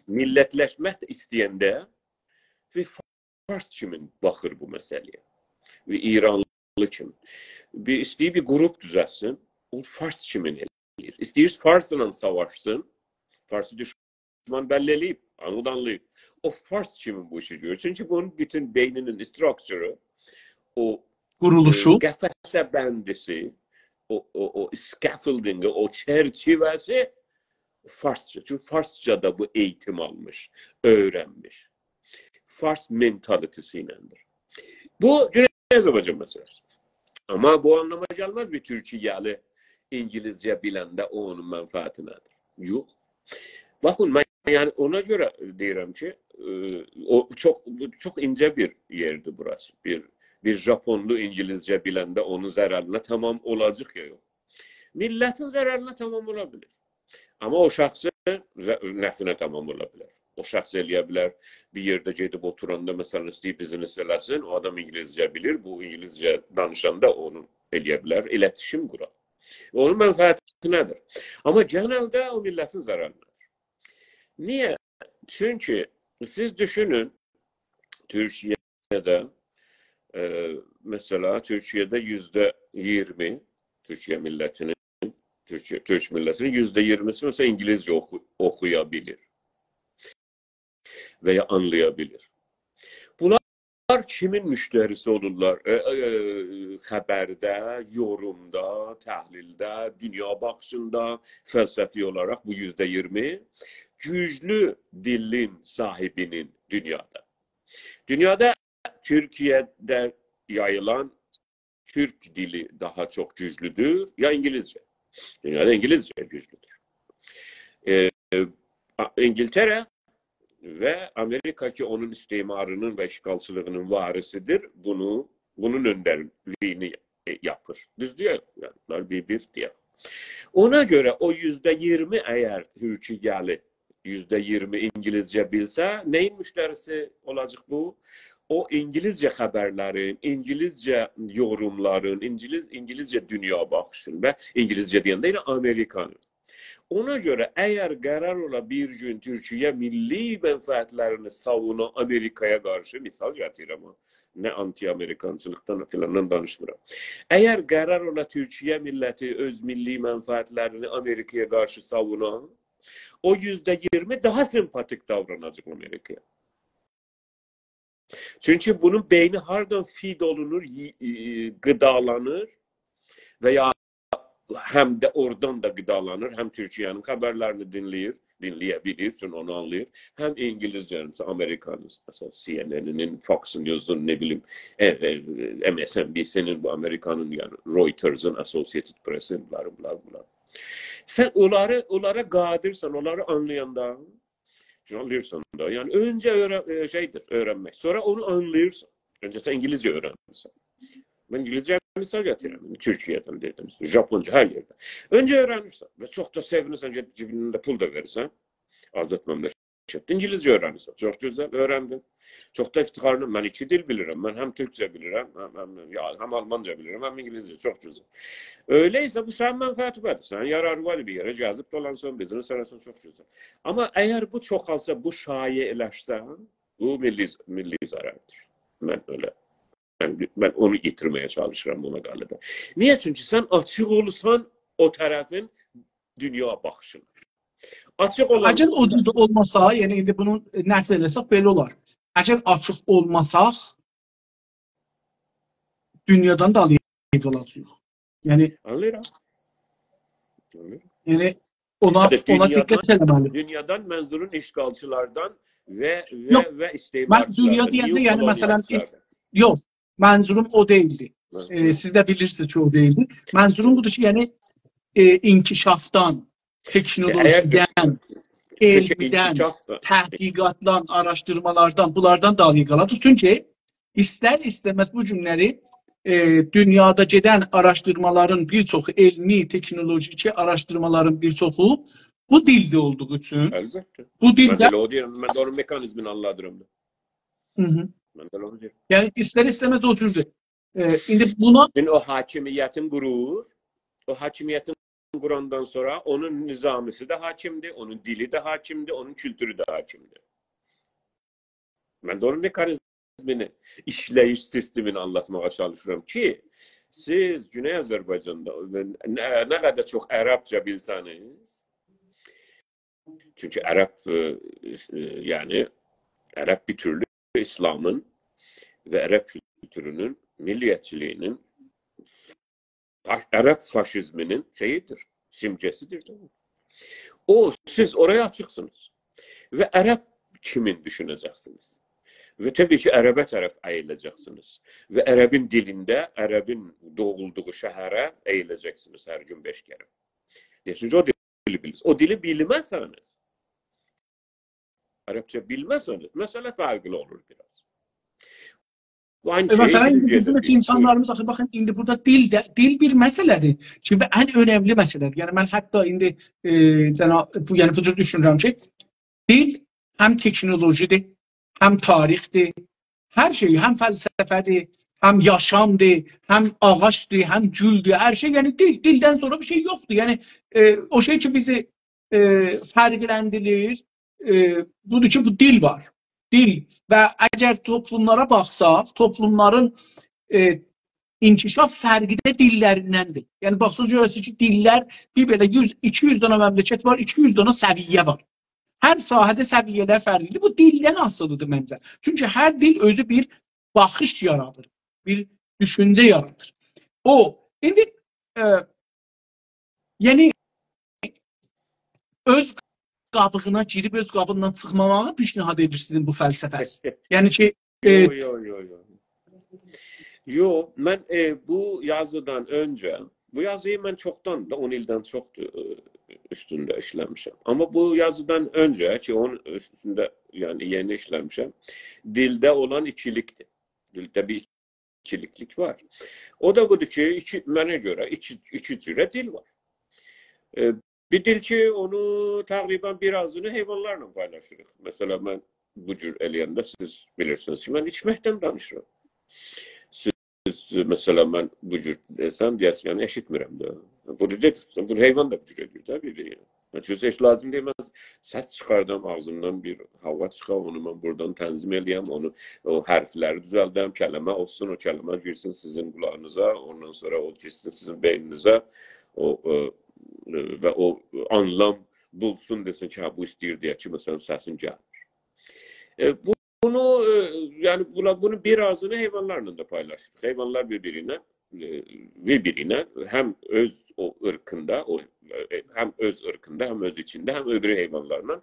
millətləşmək istəyəndə fars kimi baxır bu məsələyə. İranlı kimi. İstəyir bir qrup düzəlsin, o fars kimi eləyir. İstəyir farsla savaşsın, farsı düşman bəlli eləyib, anlayıb. O fars kimi bu işi görür. Çünki bunun bütün beyninin structure'ı, o quruluşu, qəfəsə bəndisi, o scaffolding'i, o çərçivəsi farsça. Çünki farsçada bu eğitim almış, öğrenmiş. Fars mentalitesi iləndir. Bu Güney Azərbaycan məsələsi. Amma bu anlama gəlməz bir Türkiyəli İngilizcə biləndə o onun mənfəətinədir. Yox. Baxın, mən yəni ona görə deyirəm ki, o çox incə bir yerdir burası. Bir Japonlu İngilizcə biləndə onun zərərine tamam olacaq ya yox. Millətin zərərine tamam ola bilir. Amma o şəxsin nəfinə tamam ola bilər. O şəxs eləyə bilər, bir yerdə gedib oturanda, məsələn, istəyib biznes eləsin, o adam İngilizcə bilir, bu İngilizcə danışanda onu eləyə bilər, iletişim qurar. Onun mənfəəti nədir? Amma genəldə o millətin zərərinədir. Niyə? Çünki siz düşünün, Türkiyədə, mesela Türkiye'de %20 Türkiye milletinin Türk milletinin %20'si mesela İngilizce okuyabilir veya anlayabilir. Bunlar kimin müşterisi olurlar? Xəbərdə, yorumda, təhlildə, dünya baxışında, fəlsəfi olarak bu %20 güclü dilin sahibinin dünyada. Dünyada Türkiye'de yayılan Türk dili daha çok güçlüdür ya İngilizce. Dünyada İngilizce güçlüdür. İngiltere ve Amerika ki onun istimarının ve işgalçılığının varisidir. Bunun önderliğini yapır. Düz diyor. Yani bir diye. Ona göre o %20 eğer Türkiye'li %20 İngilizce bilse neyin müşterisi olacak bu? O İngilizce haberlerin, İngilizce yorumların, İngilizce dünya bakışın ve İngilizce diyen de yine Amerikanın. Ona göre eğer karar ola bir gün Türkiye milli menfaatlerini savunan Amerika'ya karşı misal getirir ama Nə anti-Amerikançılıqdan filandan danışmıram. Əgər qərar ola Türkiyə milləti öz milli mənfəətlərini Amerikaya qarşı savunan, o %20 daha sempatik davranacaq Amerikaya. Çünki bunun beyni hardan feed olunur, qıdalanır və ya həm də oradan da qıdalanır, həm Türkiyənin xəbərlərini dinləyə bilir, çünki onu anlayır. Həm İngilizcənin, Amerikanın, məsələn, CNN-nin, Fox News-un, nə bilim, MSNBC-nin, bu Amerikanın, yəni Reuters'ın, Associated Press-in, bunlar. Sən onlara qadirsən, onları anlayanda, anlayırsan da. Yəni öncə öyrənmək. Sonra onu anlayırsan. Öncə sən İngilizcə öyrənirsən. Mən İngilizcə misal gətirirəm. Türkiyədən dedim. Japonca hər yerdə. Öncə öyrənirsən və çox da sevinirsən ki, cibində pul da verirsən. Azad məmləkətdə. İngilizcə öyrənirsən. Çox gözəl öyrəndin. Çox da iftixarlı. Mən 2 dil bilirəm. Mən həm Türkcə bilirəm, həm Almanca bilirəm, həm İngilizcə. Çox gözəl. Öyleysə bu sənin mənfəətindir. Sən yararı var bir yerə gəzib dolansan, biznes eləsən, çox gözəl. Amma əgər bu çoxalsa, bu şayiələşsə, bu milli zərərdir. Mən öyle. Ben onu yitirməyə çalışıram bu məqalədə. Niyə? Çünki sən açıq olursan o tərəfin dünya baxışına. Açıq olan... Əgər o dildə olmasa, yəni indi bunu nəql eləsək belə olar. Əgər açıq olmasaq, dünyadan da alacağıq. Yəni, anlayıram. Yəni ona diqqət eləməli. Dünyadan mənzurun işğalçılardan və istehbarçılardan. Mən dünya deyəndə, yəni məsələn, yox, mənzurum o deyildi. Siz də bilirsiniz ki, o deyildi. Mənzurum budur ki, yəni inkişafdan, teknolojiden, elmdən, təhqiqatdan, araşdırmalardan, bunlardan dalı qalacaq. Çünki istər-istəməz bu günləri dünyada gedən araşdırmaların bir çoxu, elmi, teknolojiki araşdırmaların bir çoxu bu dildə olduğu üçün. Əlbəttə. Bu dildə... Mən də onun mekanizmini anladırım. Mən də onu deyirəm. Yəni istər-istəməz o cürdür. İndi buna... O hakimiyyətin qurur, o hakimiyyətin qurandan sonra onun nizamisi də hakimdir, onun dili də hakimdir, onun kültürü də hakimdir. Mən də onun mekanizmini, işləyiş sistemini anlatmağa çalışıram ki, siz Güney Azərbaycanda nə qədər çox ərəbcə bilsəniz, çünki yəni ərəb bir türlü İslamın və ərəb kültürünün, milliyyətçiliyinin, ərəb faşizminin şeyidir, simgəsidir. Siz oraya açıqsınız və ərəb kimin düşünəcəksiniz? Və təbii ki, ərəbə tərəf əyiləcəksiniz və ərəbin dilində, ərəbin doğulduğu şəhərə əyiləcəksiniz hər gün 5 kərə. Çünki o dili bilirsiniz. O dili bilməsəniz, ərəbcə bilməsəniz, məsələ fərqli olur biraz. Məsələn, bizim insanlarımız, baxın, indi burada dil bir məsələdir ki, ən önəmli məsələdir. Yəni, mən hətta indi bu cür düşünürəm ki, dil həm teknolojidir, həm tarixdir, hər şey, həm fəlsəfədir, həm yaşamdır, həm ağaçdır, həm güldür, hər şey, yəni dildən sonra bir şey yoxdur. Yəni, o şey ki, bizi fərqləndirir, budur ki, bu dil var. Dil və əgər toplumlara baxsaq, toplumların inkişaf fərqi də dillərindəndir. Yəni, baxsaq görəsiniz ki, dillər bir belə 100-200 dana məmləkət var, 200 dana səviyyə var. Hər sahədə səviyyələr fərqlidir. Bu dildən asılıdır məncə. Çünki hər dil özü bir baxış yaradır, bir düşüncə yaradır. İndi, yəni, öz qabığına girib, öz qabından çıxmamağı pişnihad edir sizin bu fəlsəfəsi. Yəni ki... Yox, mən bu yazıdan öncə, bu yazıyı mən çoxdan da 10 ildən çoxdur üstündə işləmişəm. Amma bu yazıdan öncə ki, onun üstündə yeni işləmişəm, dildə olan ikilikdir. Dildə bir ikiliklik var. O da budur ki, mənə görə iki cürə dil var. Bir dil ki, onu təqribən birazını heyvanlarla paylaşırıq. Məsələn, mən bu cür eləyəndə siz bilirsiniz ki, mən içməkdən danışıram. Siz, məsələn, mən bu cür desəm, deyəsən, eşitmirəm də. Bu heyvan da bu cür edir də bir-birinə. Çünki heç lazım deyil. Səs çıxardam, ağzımdan bir hava çıxar, onu mən buradan tənzim eləyəm, onu o hərfləri düzəldəm, kəlmə olsun, o kəlmə girsin sizin qulağınıza, ondan sonra o girsin sizin beyninizə, və o anlam bulsun desin ki, bu istəyir deyə ki, məsələn, səsin gəlir. Bunu, yəni bunun birazını heyvanlarla da paylaşır. Heyvanlar bir-birinə həm öz ırkında, həm öz içində, həm öbürü heyvanlarla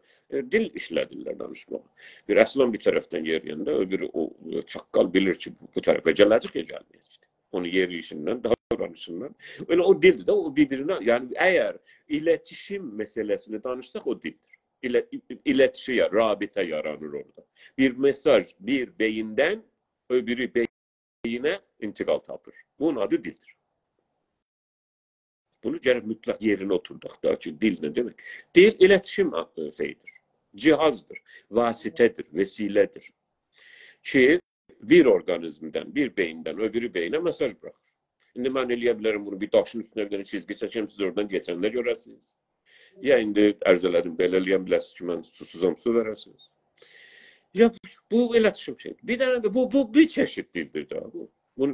dil işlədirlər danışmağa. Bir əslan bir tərəfdən yeriyəndə, öbürü o çaqqal bilir ki, bu tərəfə gələcək, gəlməyəcək. Onu yeriyişindən, davranışından. Öyle o dildir də, o bir-birinə, yəni əgər iletişim meselesini danışsaq, o dildir. İletişim, rabitə yaranır orada. Bir mesaj bir beyindən öbürü beyinə intiqal tapır. Bunun adı dildir. Bunu gərək mütləq yerinə oturdaq da ki, dil nə demək? Dil iletişim şeyidir, cihazdır, vasitədir, vesilədir. Ki, bir orqanizmdən, bir beyindən öbürü beyinə mesaj bırakır. İndi mən eləyə bilərəm bunu, bir daşın üstünə bir dənə çizgi çəkəm, siz oradan geçəndə görəsiniz. Ya indi ərz elədim, belə eləyəm biləsiniz ki, mən susuzam, su verəsiniz. Ya bu iletişim şeydir. Bir dənə də bu bir çeşit dildir də bu. Bu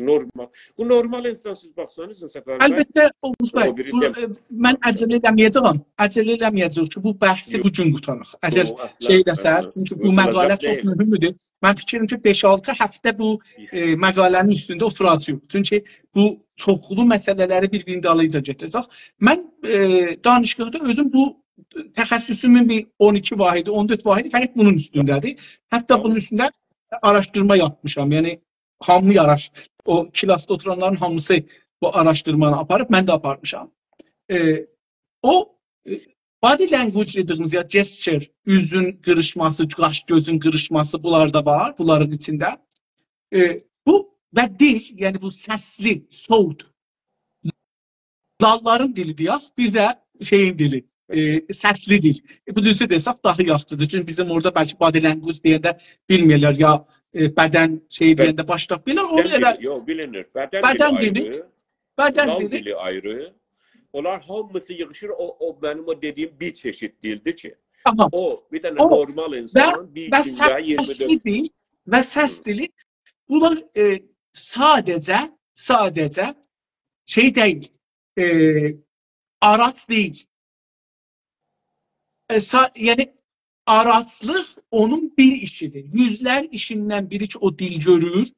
normal. Bu normal insansız baxsanız Səfər bəy. Əlbəttə Oğuz bəy, mən əcələ eləməyəcəm ki, bu bəhsi bu gün qutaraq. Əgər şey desəz, çünki bu məqalə çox mühümdür. Mən fikirlərim ki, 5-6 həftə bu məqalənin üstündə oturacağıq. Çünki bu çoxlu məsələləri bir-birinin dalıca gətirəcək. Mən danışıqda özüm bu təxəssüsümün bir 12 vahidi, 14 vahidi fəqət bunun üstündədir. Hətta bunun üstündə araşdırma yapmışam. Yəni hamı o kilasda oturanların hamısı bu araşdırmanı aparıb, mən də aparmışam. O body language dediyimiz ya gesture, üzün qırışması, qaş gözün qırışması bunlar da var, bunların içində. Bu və dil, yəni bu səsli, sound, lalların dili deyək, bir də şeyin dili, səsli dil. Bu cüzü desək daha yaxşıdır. Çünki bizim orada bəlkə body language deyəndə bilmirlər ya bədən şey deyəndə başlaq bilir. Yox, bilinir. Bədən dili ayrı. Onlar hamısı yığışır. O mənim o dediyim bir çeşit dildir ki. Tamam. O bir dənə normal insanın bir gündə 24 və səs dili bunlar sadəcə şey deyil. Araç deyil. Yəni araçlıq onun bir işidir. Yüzlər işindən biri ki, o dil görür.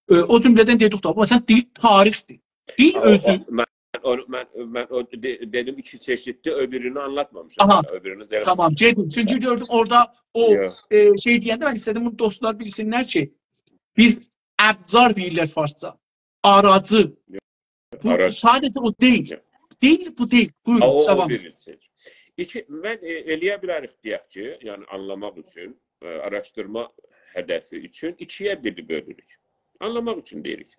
O cümlədən dedik da, məsələn, dil tarixdir. Dil özü. Mən dedim iki çeşitli, öbürünü anlatmamışam. Tamam, dedim. Çünki gördüm orada o şey deyəndə mən istədim, bunu dostlar bilsinlər ki, biz əbzar deyirlər farsça. Aracı. Sadəcə o deyil. Dil bu deyil. Buyurun, tamam. O birinci. Mən eləyə bilərik deyək ki, yəni anlamaq üçün, araşdırma hədəfi üçün ikiyə dili bölürük. Anlamaq üçün deyirik.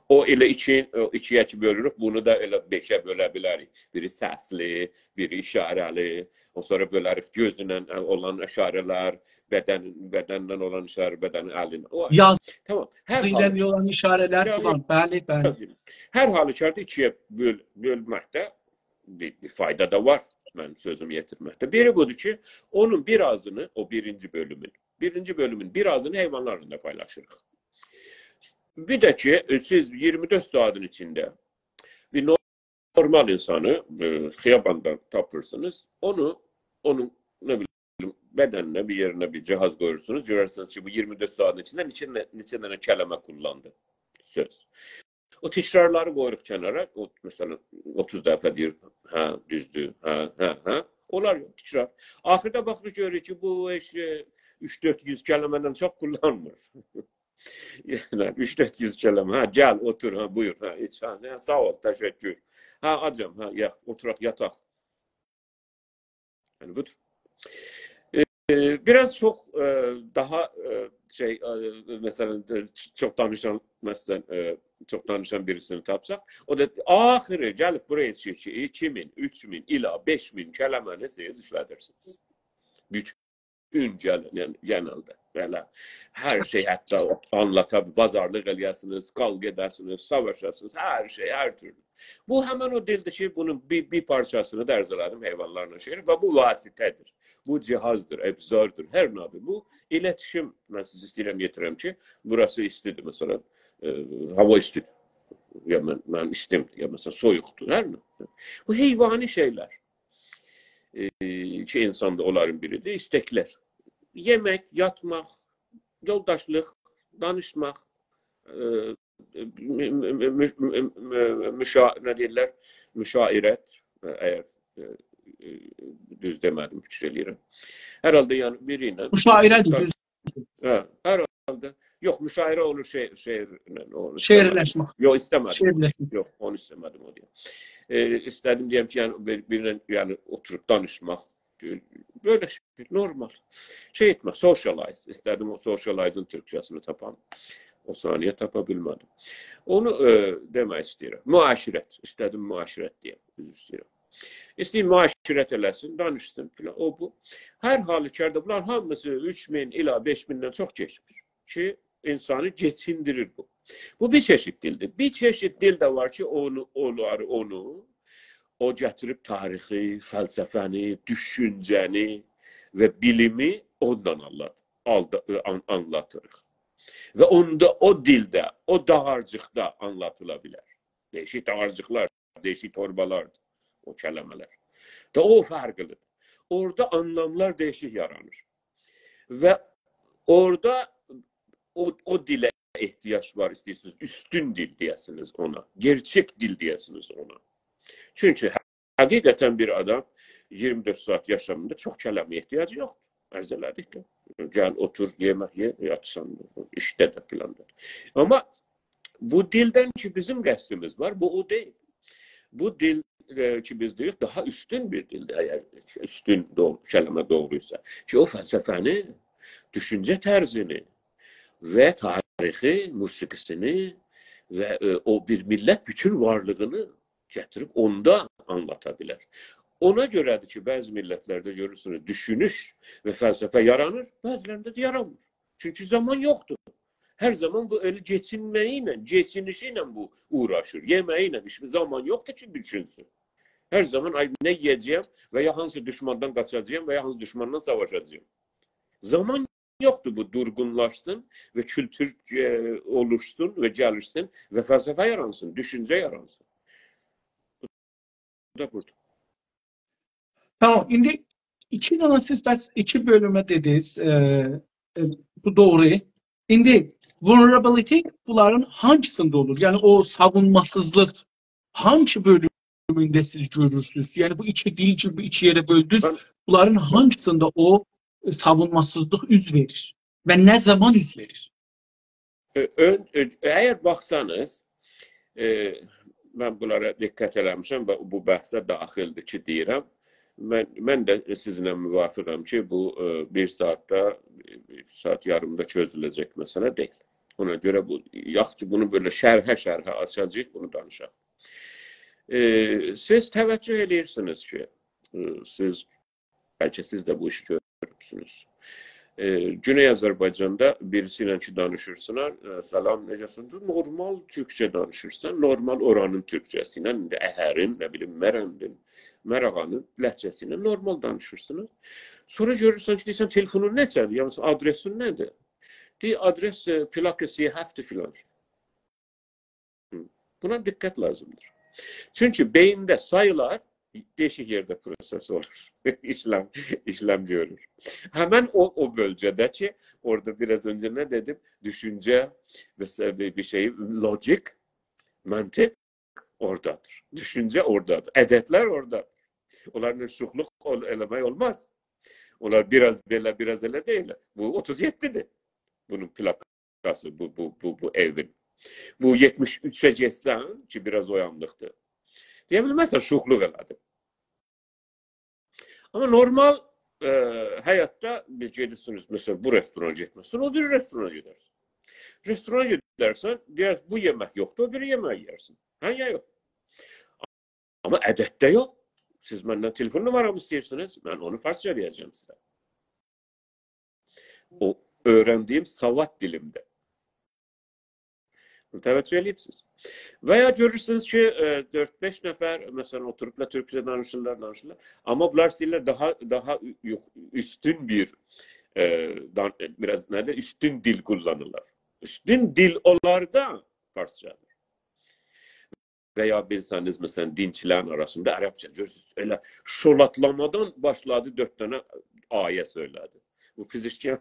O elə ikiyə ki bölürük, bunu da elə 5-ə bölə bilərik. Biri səsli, biri işarəli, o sonra bölərik gözünlə olan işarələr, bədəndən olan işarə, bədənin əlinə. Yazı ilə olan işarələr falan, bəli. Hər halükarda ikiyə bölməkdə bir fayda da var, mən sözümü yetirməkdə. Biri budur ki, onun birazını, o birinci bölümün birazını heyvanlarla paylaşırıq. Bir də ki, siz 24 saatın içində bir normal insanı xiyabanda tapırsınız, onun nə bilim, bədəninə, bir yerinə bir cihaz qoyursunuz, görərsiniz ki, bu 24 saatın içində neçə dənə kəlmə kullandı, söz. O təkrarları qoyuruq kənara, məsələn, 30 dəfə deyir, hə, düzdür, hə, onlar yox, təkrar. Axırda baxırıq, görürük ki, bu 300-400 kəlmədən çox kullanmır. Yəni, 300-400 kəlmə, hə, gəl, otur, hə, buyur, hə, sağ ol, təşəkkür. Hə, acam, hə, oturaq, yataq. Yəni, budur. Biraz çox daha şey, məsələn, çox danışan birisini tapsaq, o da axırı gəlib buraya ki, 2000, 3000 ila 5000 kələməni siz işlədirsiniz. Bütün gəlin, yəni genəldə. Belə hər şey, hətta anlatabilir, bazarlıq eləyəsiniz, kavga edəsiniz, savaşasınız, hər şey, hər türlü. Bu həmin o dildir ki, bunun bir parçasını dərz elədim heyvanlarla şeir və bu vasitədir. Bu cihazdır, ebzardır, hər nədir. Bu iletişim, mən sizi istəyirəm yetirəm ki, burası istidir, məsələn, hava istidir. Ya mən istimdir, ya məsələn soyuqdur, hər nə. Bu heyvani şeylər ki, insanda onların biridir, isteklər. Yemək, yatmaq, yoldaşlıq, danışmaq, nə deyirlər, müşairət, əgər düz demədim, fikir eləyirəm. Hər halda yəni biri ilə... Müşairədir, düz. Hər halda, yox, müşairə olur şeirlə. Şeirləşmək. Yox, istəmədim. Şeirləşmək. Yox, onu istəmədim o deyəm. İstədim deyəm ki, yəni birinin yəni oturub danışmaq, böyle şey, normal. Şey etmə, socialize. İstədim o socialize'ın Türkçəsini tapam. O saniyə tapa bilmədim. Onu demək istəyirəm. Müaşirət. İstədim müaşirət deyəm. Üzr istəyirəm. İstəyim müaşirət eləsin, danışsın. O bu. Hər halükarda bunlar hamısı 3000 ila 5000'dən çox keçmir. Ki, insanı geçindirir bu. Bu bir çeşit dildir. Bir çeşit dil de var ki, o gətirib tarixi, fəlsəfəni, düşüncəni və bilimi ondan anlatırıq. Və onda o dildə, o dağarcıqda anlatıla bilər. Değişik dağarcıqlar, değişik torbalardır o kələmələr. Və o fərqlidir. Orada anlamlar değişik yaranır. Və orada o dilə ehtiyac var, istəyirsiniz. Üstün dil deyəsiniz ona. Gerçek dil deyəsiniz ona. Çünkü həqiqətən bir adam 24 saat yaşamında çox kələmə ehtiyacı yoxdur. Ərz elədik də. Gəl, otur, yemək ye, yatsan, işdə də filandır. Amma bu dildən ki bizim qəsdimiz var, bu o deyil. Bu dil ki biz deyirik, daha üstün bir dildir, əgər üstün kələmə doğruysa. Ki o fəlsəfəni, düşüncə tərzini və tarixi, musiqisini və o bir millət bütün varlığını gətirib onda anlata bilər. Ona görədir ki, bəzi millətlərdə görürsünüz, düşünüş və fəlsəfə yaranır, bəzilərində də yaranmır. Çünki zaman yoxdur. Hər zaman bu elə geçinməyi ilə, geçinişi ilə bu uğraşır. Yeməyi ilə hiçbir zaman yoxdur ki, düşünsün. Hər zaman nə yiyəcəyəm və ya hansı düşmandan qaçacağım və ya hansı düşmandan savaşacağım. Zaman yoxdur bu durgunlaşsın və kültür oluşsun və gəlişsin və fəlsəfə yaransın, düşüncə yaransın. Bu da burada. Tamam, indi iki tane siz bəs iki bölüme dediniz. Bu doğru. İndi vulnerability bunların hangisinde olur? Yani o savunmasızlık hangi bölümünde siz görürsünüz? Yani bu iki dil gibi iki yere böldünüz. Bunların hangisinde o savunmasızlık üz verir? Ve ne zaman üz verir? Eğer baksanız, ben bunlara diqqət eləmişəm və bu bəhsə daxildir ki, deyirəm. Mən də sizinlə müvafiqəm ki, bu bir saatda, bir saat yarımda çözüləcək məsələ deyil. Ona görə bu, yaxşı bunu böyle şərhə açacaq, bunu danışaq. Siz təvəccüh edirsiniz ki, bəlkə siz də bu işi görürsünüz. Güney Azərbaycanda birisiyle ki danışırsınlar, salam necəsin? Normal Türkçe danışırsan, normal oranın Türkçəsiyle, əhərin, nə bilim, mərəndin, Mərağanın ləhcəsiyle normal danışırsınız. Sonra görürsən ki, deyirsən, telefonun necədir? Yəni, adresin nədir? Deyir, adres plakası həfti filan. Buna diqqət lazımdır. Çünki beyində sayılar değişik yerde proses olur. işlem görür. Hemen o bölgede ki, orada biraz önce ne dedim? Düşünce ve bir şey, logik, mantık oradadır. Düşünce oradadır. Edetler oradadır. Onların şuhluk elemeyi olmaz. Onlar biraz böyle, biraz öyle değil. Bu 37'dir. Bunun plakası, bu evin. Bu 73'e geçsen ki biraz oyanlıktır. Diyebilmezsen şuhluk elədim. Ama normal hayatta biz gedirsiniz, mesela bu restorana gitmezsin, o bir restorana gidersin. Restorana gidersen, deyərsən, bu yemek yoktu, o bir yemek yersin. Ha ya yok. Ama ədətdə yok. Siz məndən telefon numaramı istəyirsiniz, mən onu farsça deyəcəm sizə. öğrendiğim savad dilimdə. Təvəccüh edibsiniz. Və ya görürsünüz ki, 4-5 nəfər məsələn oturublar türkçə danışırlar. Amma bunlar istəyirlər daha üstün bir biraz nədir? Üstün dil kullanırlar. Üstün dil onlarda farsçadır. Və ya bilsəniz məsələn dinçilərin arasında ərəbcə görürsünüz. Elə şolatlamadan başladı 4 dənə ayə söylədi. Bu fizikçiyan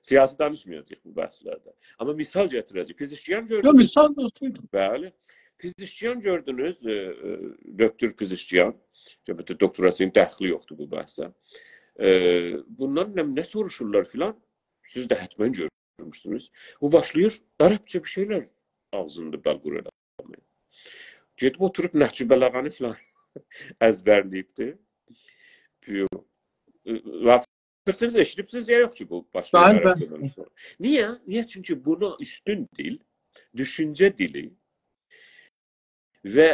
siyasi danışmayacaq bu bəhslərdə. Amma misal gətirəcək. Fizikçiyan gördünüz. Yo, misal götürdüm. Bəli. Fizikçiyan gördünüz. Doktor fizikçiyan. Bütün doktorasının dəxli yoxdur bu bəhsə. Bundan nə soruşurlar filan? Siz də hətmən görmüşsünüz. Bu başlayır ərəbcə bir şeylər ağzında bəlqur eləməyə. Gedib oturub Nəhci Bəlağanı filan əzbərləyibdir. Siz eşidibsiniz ya yox ki bu başlayır ərəbcə danışmağa. Niyə? Niyə? Çünki buna üstün dil, düşüncə dili və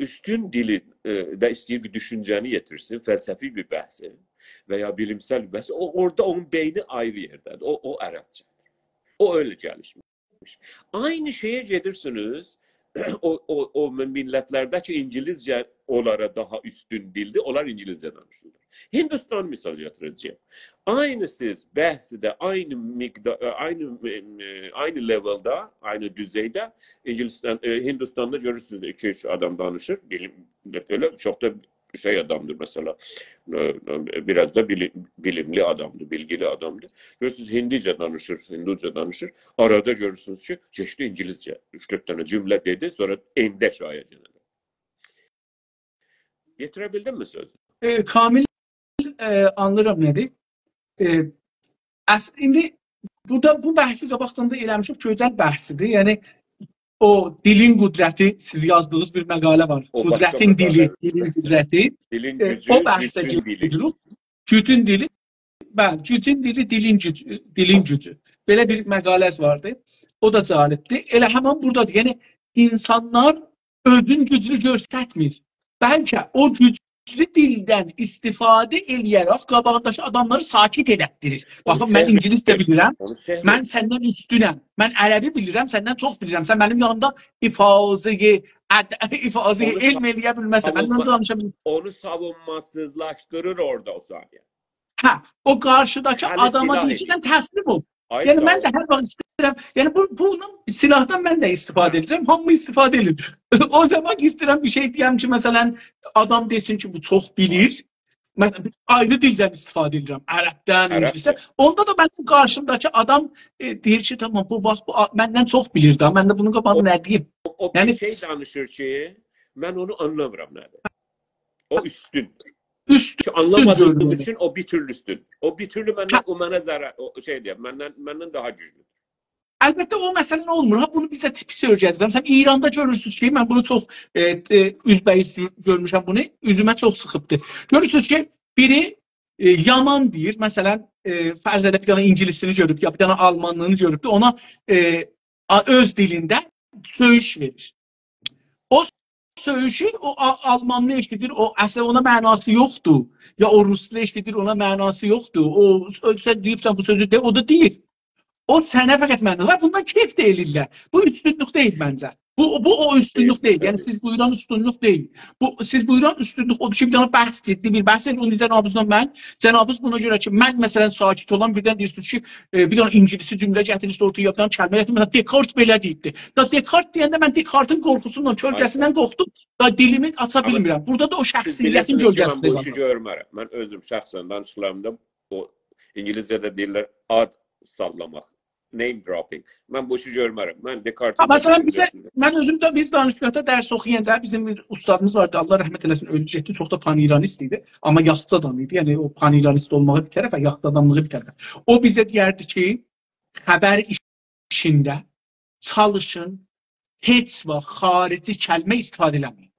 üstün dili də istəyir bir düşüncəni yetirsin, fəlsəfi bir bəhsi və ya bilimsel bir bəhsi. Orada onun beyni ayrı yerdədir. O ərəbcədir. O öyle gelişmiş. Aynı şeye gelirsiniz. O milletlərdəki İngilizcə onlara daha üstün dildir. Onlar İngilizcə danışırlar. Hindistan misal gətirəcəyəm. Aynı siz bəhsi də aynı leveldə, aynı düzeydə Hindistan'da görürsünüz 2-3 adam danışır. Öyle çok da şey adamdır mesela. Biraz da bilimli adamdır, bilgili adamdır. Görürsünüz Hindice danışır. Arada görürsünüz ki geçti İngilizce. 3-4 tane cümle dedi, sonra endeş ayacını. Getirebildin mi sözü? Kamil anlarım nedir? İndi burada bu bəhsi qabaqcanda eləmişik, gözəl bəhsidir. Yəni o dilin qüdrəti, siz yazdığınız bir məqalə var. O Qüdrətin dili, dilin qüdrəti. Dilin gücü, O bəhsə gedirik. Gücün dili, bəli, gücün dili, dilin gücü. Belə bir məqaləz vardı. O da cəlibdir. Elə həmin buradadır. Yəni insanlar özün gücünü göstərmir. Bəlkə o güclü dildən istifadə eləyərək qabağındakı adamları sakit edətdirir. Baxın, mən İngiliscə bilirəm, mən səndən üstünəm, mən ərəbi bilirəm, səndən çox bilirəm. Sən mənim yanımda ifazəyi elm eləyə bilməsən, məndən danışa bilmirəm. Onu savunmasızlaşdırır orada o saniye. Hə, o qarşıdakı adama deyicidən təslim ol. Yəni mən də hər vaxt istəyirəm, yəni bunun silahdan mən də istifadə edirəm, hamı istifadə edir. O zaman istəyirəm bir şey deyəm ki, məsələn, adam desin ki, bu çox bilir. Məsələn, ayrı dildən istifadə edirəm, ərəbdən, İngilizcə. Onda da mənim qarşımdakı adam deyir ki, tamam, bu məndən çox bilir da, mən də bunun qabağını nə deyim? O bir şey danışır ki, mən onu anlamıram nədir. O üstündür. Anlamadığım için o bir türlü üstün. O bir türlü o mənə zarar, o şey diyeyim, məndən daha güclüdür. Əlbəttə o məsələn olmur. Bunu bizə tipisi öyrədirəm. Sən İranda görürsünüz ki, mən bunu çox üzbəyiz görmüşəm bunu. Üzümə çox sıxıbdır. Görürsünüz ki, biri yaman deyir. Məsələn, fərz edək bir dənə ingilisini görüb, ya bir dənə almanlığını görüb, ona öz dilində söyüş verir. O söyüşü o almanlı eşidir, o əslində ona mənası yoxdur. Ya o ruslu eşidir, ona mənası yoxdur. O sən deyibsən bu sözü de, o da deyir. O sənə fəqət mənası var. Bundan keyf də elirlər. Bu üstünlük deyil məncə. Bu o üstünlük deyil. Yəni siz buyuran üstünlük deyil. Siz buyuran üstünlük odur ki, bir dənə bəhs, ciddi bir bəhs edin. Onu cənabızdan cənabız buna görə ki, mən məsələn sakit olan birdən deyirsiniz ki, bir dənə ingilisi cümlə gətirirsə ortaya bir dənə kəlmə gətirir. Məsələn, Descartes belə deyibdi. Descartes deyəndə mən Descartes-ın qorxusundan, kölgəsindən qorxdum. Dilimi aça bilmirəm. Burada da o şəxsiyyətin kölgəsində var. Bu işi görmərəm. Mən özüm şəxsən danışıqlarımda o İngilizcədə deyirlər ad sallamaq. Name dropping. Mən bu işi görmərəm. Mən Descartes. Məsələn mən özüm də biz danışıqlarda dərs oxuyanda bizim bir ustadımız vardı. Allah rəhmət eləsin, öldü, çox da pan-İranist idi, amma yaxşı adam idi. Yəni o pan-İranist olmağı bir tərəfə, yaxşı adamlığı bir tərəfə. O bizə deyərdi ki, xəbər işində çalışın, heç vaxt xarici kəlmə istifadə eləməyin.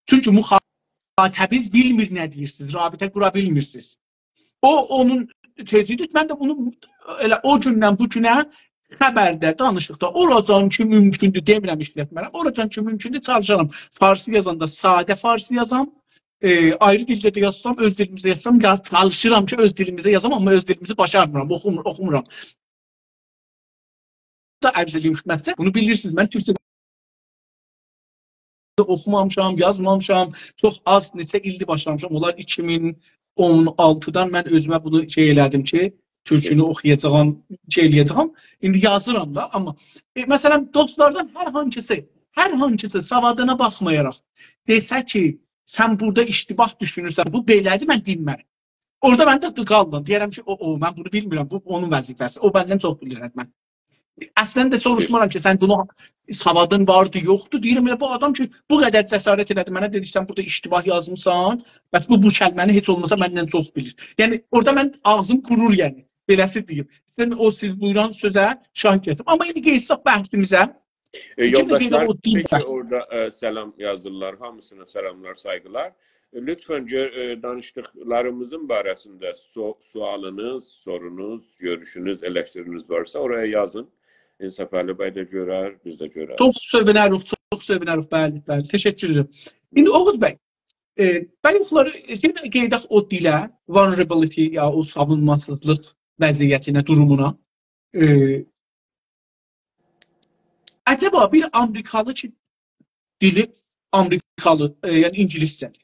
Çünki müxatabiniz bilmir nə deyirsiniz, rabitə qura bilmirsiniz. O onun tezlidir. Mən də bunu elə o gündən bu günə xəbərdə, danışıqda olacaq ki, mümkündür, demirəm işlətmərəm. Olacaq ki, mümkündür, çalışaram. Farsı yazanda sadə farsı yazam. ayrı dildə də yazsam, öz dilimizdə yazsam, çalışıram ki, öz dilimizdə yazam, amma öz dilimizi başarmıram, oxumuram. Da ərz edeyim xidmətsə, bunu bilirsiniz, mən türkçə oxumamışam, yazmamışam, çox az, neçə ildir başlamışam. Onlar 2016-dan mən özümə bunu elədim ki, türkünü oxuyacağam, eləyəcəyəm. İndi yazıram da, amma məsələn, dostlardan hər hansısı savadına baxmayaraq desə ki, sən burada iştibah düşünürsən, bu belədir, mən dinmərəm. Orada mən də qaldım. Deyərəm ki, mən bunu bilmirəm, bu onun vəzifəsi. O bəndən çox bilir mən. Əslən də soruşmaram ki, sən bunu savadın vardı, yoxdur. Deyirəm, bu adam ki, bu qədər cəsarət elədi. Mənə dedi, sən burada iştibah yazmısan, bəs bu kəlməni heç olmasa məndən çox bilir. Yəni, orada mən ağzım qurur, yəni. Beləsi deyim. Siz buyuran sözə şahid getirdim. Amma indi qeysaq bəhsimizə. Yoldaşlar, peki orada selam yazırlar. Hamısına selamlar, saygılar. Lütfen danıştıklarımızın barəsində sualınız, sorunuz, görüşünüz, eleştiriniz varsa oraya yazın. İnsaf Ali bəy də görər, biz də görərik. Çox sevinərik, bəli. Təşəkkür edirəm. İndi Oğuz bəy, bəlkələri qeydək o dilə, vulnerability, ya o savunmasızlıq vəziyyətinə, durumuna. Əcəba bir Amerikalı ki, dili Amerikalı, yəni ingiliscədir.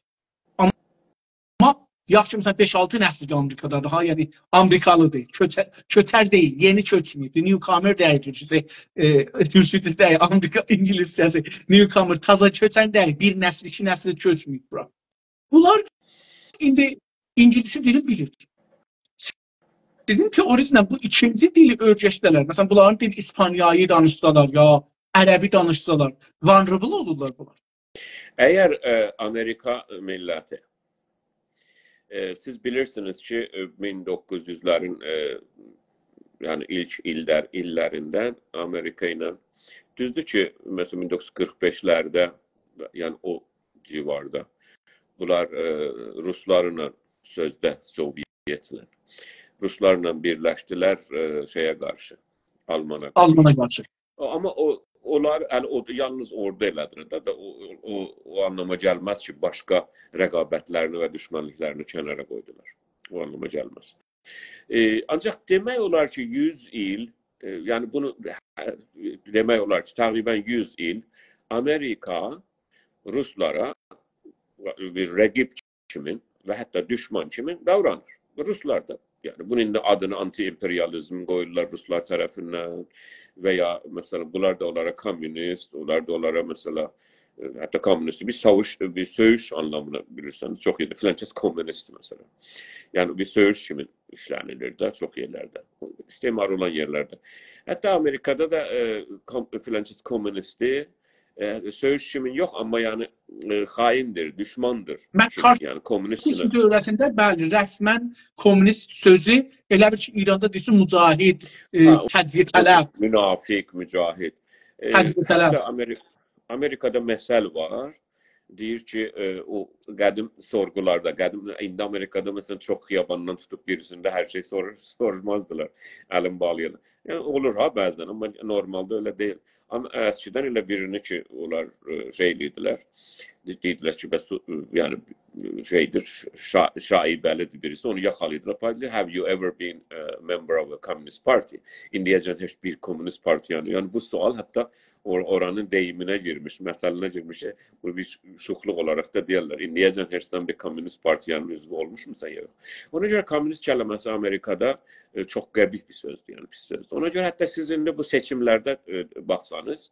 Amma yaxşı, məsələn, 5-6 nəsli Amerikadadır, yəni Amerikalıdır, köçər deyil, yeni köçməyib, newcomer deyil, türkçəsi deyil, Amerika ingiliscəsi, newcomer, taza köçən deyil, bir nəsli, 2 nəsli köçməyib bura. Bunlar indi ingilisi dili bilir. Sizin teorizmlə bu ikinci dili öyrəşdələr. Məsələn, bunların dili İspanyayı danışsalar, ya Ərəbi danışsalar, vulnerable olurlar bunlar. Əgər Amerika milləti, siz bilirsiniz ki, 1900'lerin yəni ilk illərindən Amerika ilə, düzdür ki, məsələn 1945'lerde, yəni o civarda, bunlar Ruslarla sözdə, Sovyetlə, Ruslarla birləşdilər şeyə qarşı, Almana qarşı. Amma onlar yalnız orada elədilər də o anlama gəlməz ki, başqa rəqabətlərini və düşmənliklərini kənara qoydular. O anlama gəlməz. Ancaq demək olar ki, 100 il, yəni bunu demək olar ki, təqribən 100 il Amerika Ruslara bir rəqib kimi və hətta düşman kimi davranır. Ruslar da. Yani bunun da adını anti-imperializm qoyurlar Ruslar tərəfindən və ya məsələn bunlar da onlara komünist, onlar da onlara məsələ hətta komünist bir söyüş anlamına bilirsiniz çox yerdə. Filankəs komünist məsələn. Yəni bir söyüş kimi işlənilir də çox yerlərdə. İstismar olan yerlərdə. Hətta Amerikada da filankəs komünisti söyüş kimin yox, amma yəni xaindir, düşmandır. Yəni komünist dövrəsində bəli, rəsmən komünist sözü elə bir ki, İranda deyilsin mücahid, təzyiqələr. Münafiq, mücahid. Təzyiqələr. Amerikada məsəl var. Deyir ki, o qədim sorgularda, indi Amerikada məsələn çox xiyabandan tutub birisində hər şey sorulmazdılar, əlim bağlayırlar. Yəni olur ha bəzən, amma normalda öyle deyil. Amma əskidən elə birini ki, onlar şeyliydilər, deydilər ki, bəs yəni şeydir, şaibəlidir birisi, onu yaxalaydılar. Have you ever been a member of a communist party? İndiyəcən heç bir komünist partiyanı. Yəni bu sual hətta oranın deyiminə girmiş, məsəlinə girmiş. Bu bir şuxluq olaraq da deyirlər. İndiyəcən heçdən bir komünist partiyanın üzvü olmuşmusan ya. Ona görə komünist kəlməsi Amerikada çox qəbih bir sözdür, yəni pis sözdür. Ona görə hətta siz indi bu seçimlərdə baxsanız,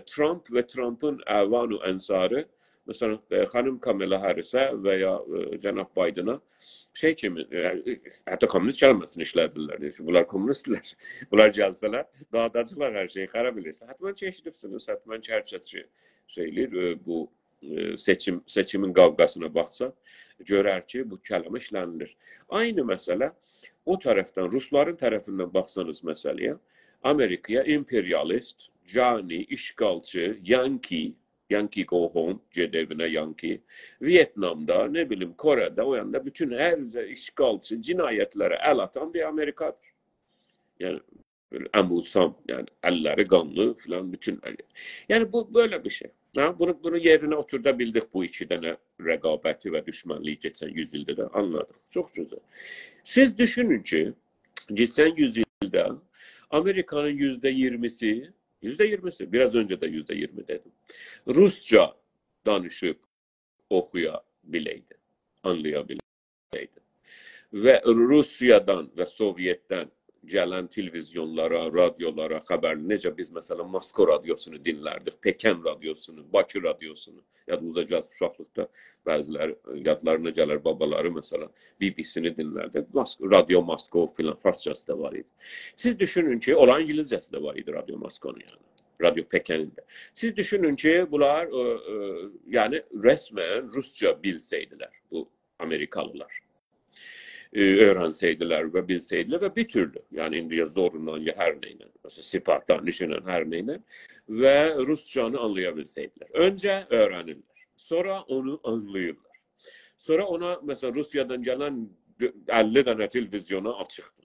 Trump və Trump'ın əvanu ənsarı, məsələn, xanım Kamala Harris'ə və ya cənab Biden'a şey kimi, hətta komünist kəlməsini işlədirlər. Bunlar komünistlər, bunlar gəlsələr, dağdacılar hər şeyi xarab edirsə. Hətmən ki, eşidibsiniz, hətmən ki, hər kəs şeylir, bu seçimin qavqasına baxsa, görər ki, bu kəlmə işlənilir. Aynı məsələ, o tərəfdən, Rusların tərəfindən baxsanız məsələyə, Amerikaya imperialist, cani, işgalçı, Yankee go home, ged evinə Yankee, Vietnamda, ne bilim Kore'de, o yanda bütün her işgalçı, cinayetlərə əl atan bir Amerikadır. Yani böyle əmbusam, yani əlləri qanlı filan bütün. Yani bu böyle bir şey. Bunu yerinə oturda bildik bu iki dənə rəqabəti və düşmənliyi keçən 100 ildə də anladıq. Çox gözəl. Siz düşünün ki, geçən 100 ildə Amerikanın %20'si, biraz önce de %20 dedim, Rusça danışıp okuyabileydi, anlayabileydi. Ve Rusya'dan ve Sovyet'ten gələn televizyonlara, radyolara xəbər, necə biz məsələn Moskva radiosunu dinlərdik, Pekin radiosunu, Bakı radiosunu, yadımıza gəlir uşaqlıqda bəziləri yadlarına gələr babaları məsələn BBC-ni dinlərdi. Radio Moskva filan farsçası da var idi. Siz düşünün ki, olan İngilizcəsi də var idi Radio Moskvanın yəni. Radio Pekin'in də. Siz düşünün ki, bunlar yəni resmen Rusça bilseydiler bu Amerikalılar. Öğrenseydiler ve bilseydiler ve bir türlü yani indiye zorundan ya her neyle mesela sipahtan işinen her neyle ve Rusçanı anlayabilseydiler. Önce öğrenirler. Sonra onu anlayırlar. Sonra ona mesela Rusya'dan gelen 50 tane televizyona açıktılar.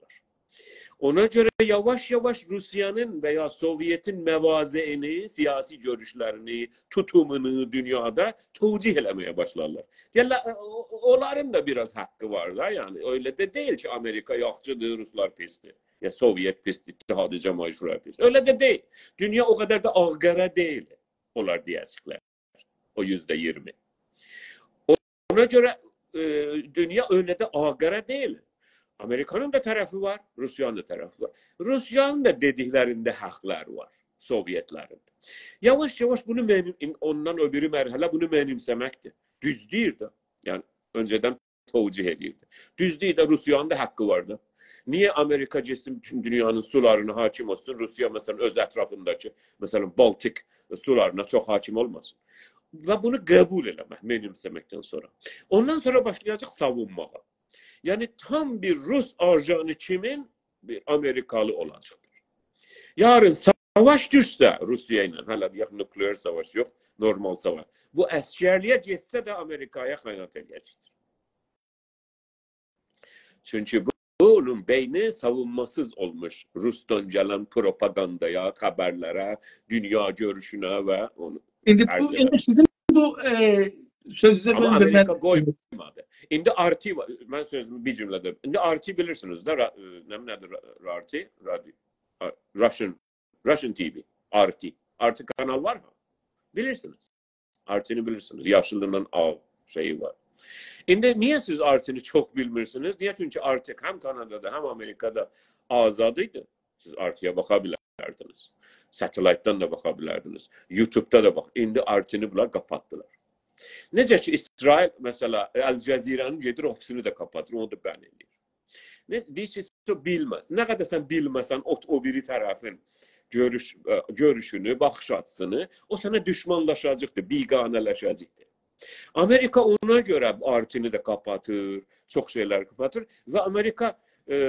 Ona göre yavaş yavaş Rusya'nın veya Sovyet'in mevazeini, siyasi görüşlerini, tutumunu dünyada tevcih eləmeye başlarlar. Deyirlər, onların da biraz hakkı var da yani öyle de değil ki Amerika yaxçıdır, Ruslar pisdir. Ya Sovyet pisdir, İttihadi Cəmaişura pisdir. Öyle de değil. Dünya o kadar da ağqara değil. Onlar diyecekler. O %20. Ona göre dünya öyle de ağqara değil. Amerika'nın da tarafı var, Rusya'nın da tarafı var. Rusya'nın da dediklerinde haklar var, Sovyetlerin. Yavaş yavaş bunu ondan öbürü mərhələ bunu mənimsəməkdir. Düz deyir də. Yani önceden tevcih edirdi. Düz deyir də Rusya'nın da hakkı vardı. Niye Amerika geçsin bütün dünyanın sularına hakim olsun? Rusya mesela öz ətrafındakı, mesela Baltik sularına çok hakim olmasın. Ve bunu kabul eləmək, mənimsəməkdən sonra. Ondan sonra başlayacaq savunmağa. Yani tam bir Rus ajanı kimin? Bir Amerikalı olacaktır. Yarın savaş düşse Rusya ile, hala nükleer savaş yok, normal savaş. Bu əsgərliyə geçse de Amerika'ya xəyanət edəcəkdir. Çünkü bunun beyni savunmasız olmuş. Rus'tan gelen propagandaya, haberlere, dünya görüşüne ve onu. Şimdi sizin bu sözünüze ama Amerika koymadı. İndi RT var. Ben sözümü bir cümlede. İndi RT bilirsiniz de nedir RT? Russian TV. RT. RT kanal var mı? Bilirsiniz. RT'ni bilirsiniz. Yaşlılığının şeyi var. İndi niye siz RT'ni çok bilmirsiniz? Niye? Çünkü RT hem Kanada'da hem Amerika'da azadıydı. Siz RT'ye bakabilirdiniz. Satellite'dan da bakabilirdiniz. YouTube'da da bak. İndi RT'ni bunlar kapattılar. Necə ki İsrail mesela El Cezire'nin gedir ofisini de kapatır, onu da bən edir. Deyir ki, bilməz. Nə qədər sən bilməsən o biri tərəfin görüşünü, baxış açısını, o sana düşmanlaşacaqdır, biganələşəcəkdir. Amerika ona göre RT'ni de kapatır, çok şeyler kapatır ve Amerika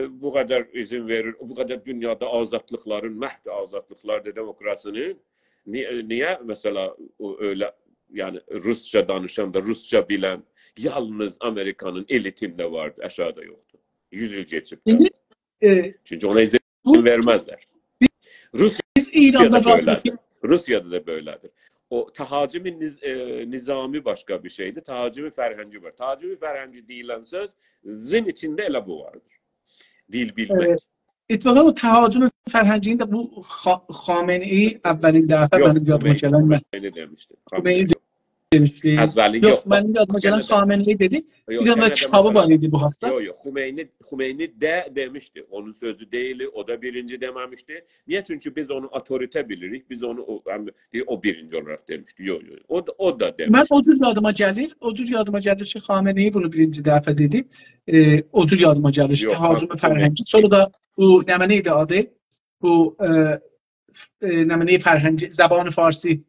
bu kadar izin verir, bu kadar dünyada azadlıkların, məhd azadlıklarda demokrasinin niye mesela öyle yani Rusça danışan da Rusça bilen yalnız Amerika'nın elitinde vardı, aşağıda yoktu. 100 yıl geçip de. Çünkü ona izin vermezler. Rusya'da da böyledir. O tahacimi nizami başka bir şeydi. Tahacimi ferhenci var. Tahacimi ferhenci deyilen sözün içinde elə bu vardır. Dil bilmek. İttifaqda o tahacimi ferhencinin de bu Xameneyi əvvəlin dəfə mənim yadıma gələn Xomeyni demişdi. Xomeyni demişdi. Yox, mənim yadıma gələn Xameneyi dedi. Bir dənə kitabı var idi bu hafta. Yok, Xomeyni demişti. Onun sözü değil, o da birinci dememişti. Niye? Çünkü biz onu otorite bilirik. Biz onu o birinci olarak demişti. Yok. O da demişti. Mən o cür yadıma gəlir ki, Xameneyi bunu birinci dəfə dedi. O cür yadıma gəlir ki, tahacimi ferhenci. Sonra da bu nə neydi adı? Bu Nəməni Fərhənci, Zəbanı Farsi,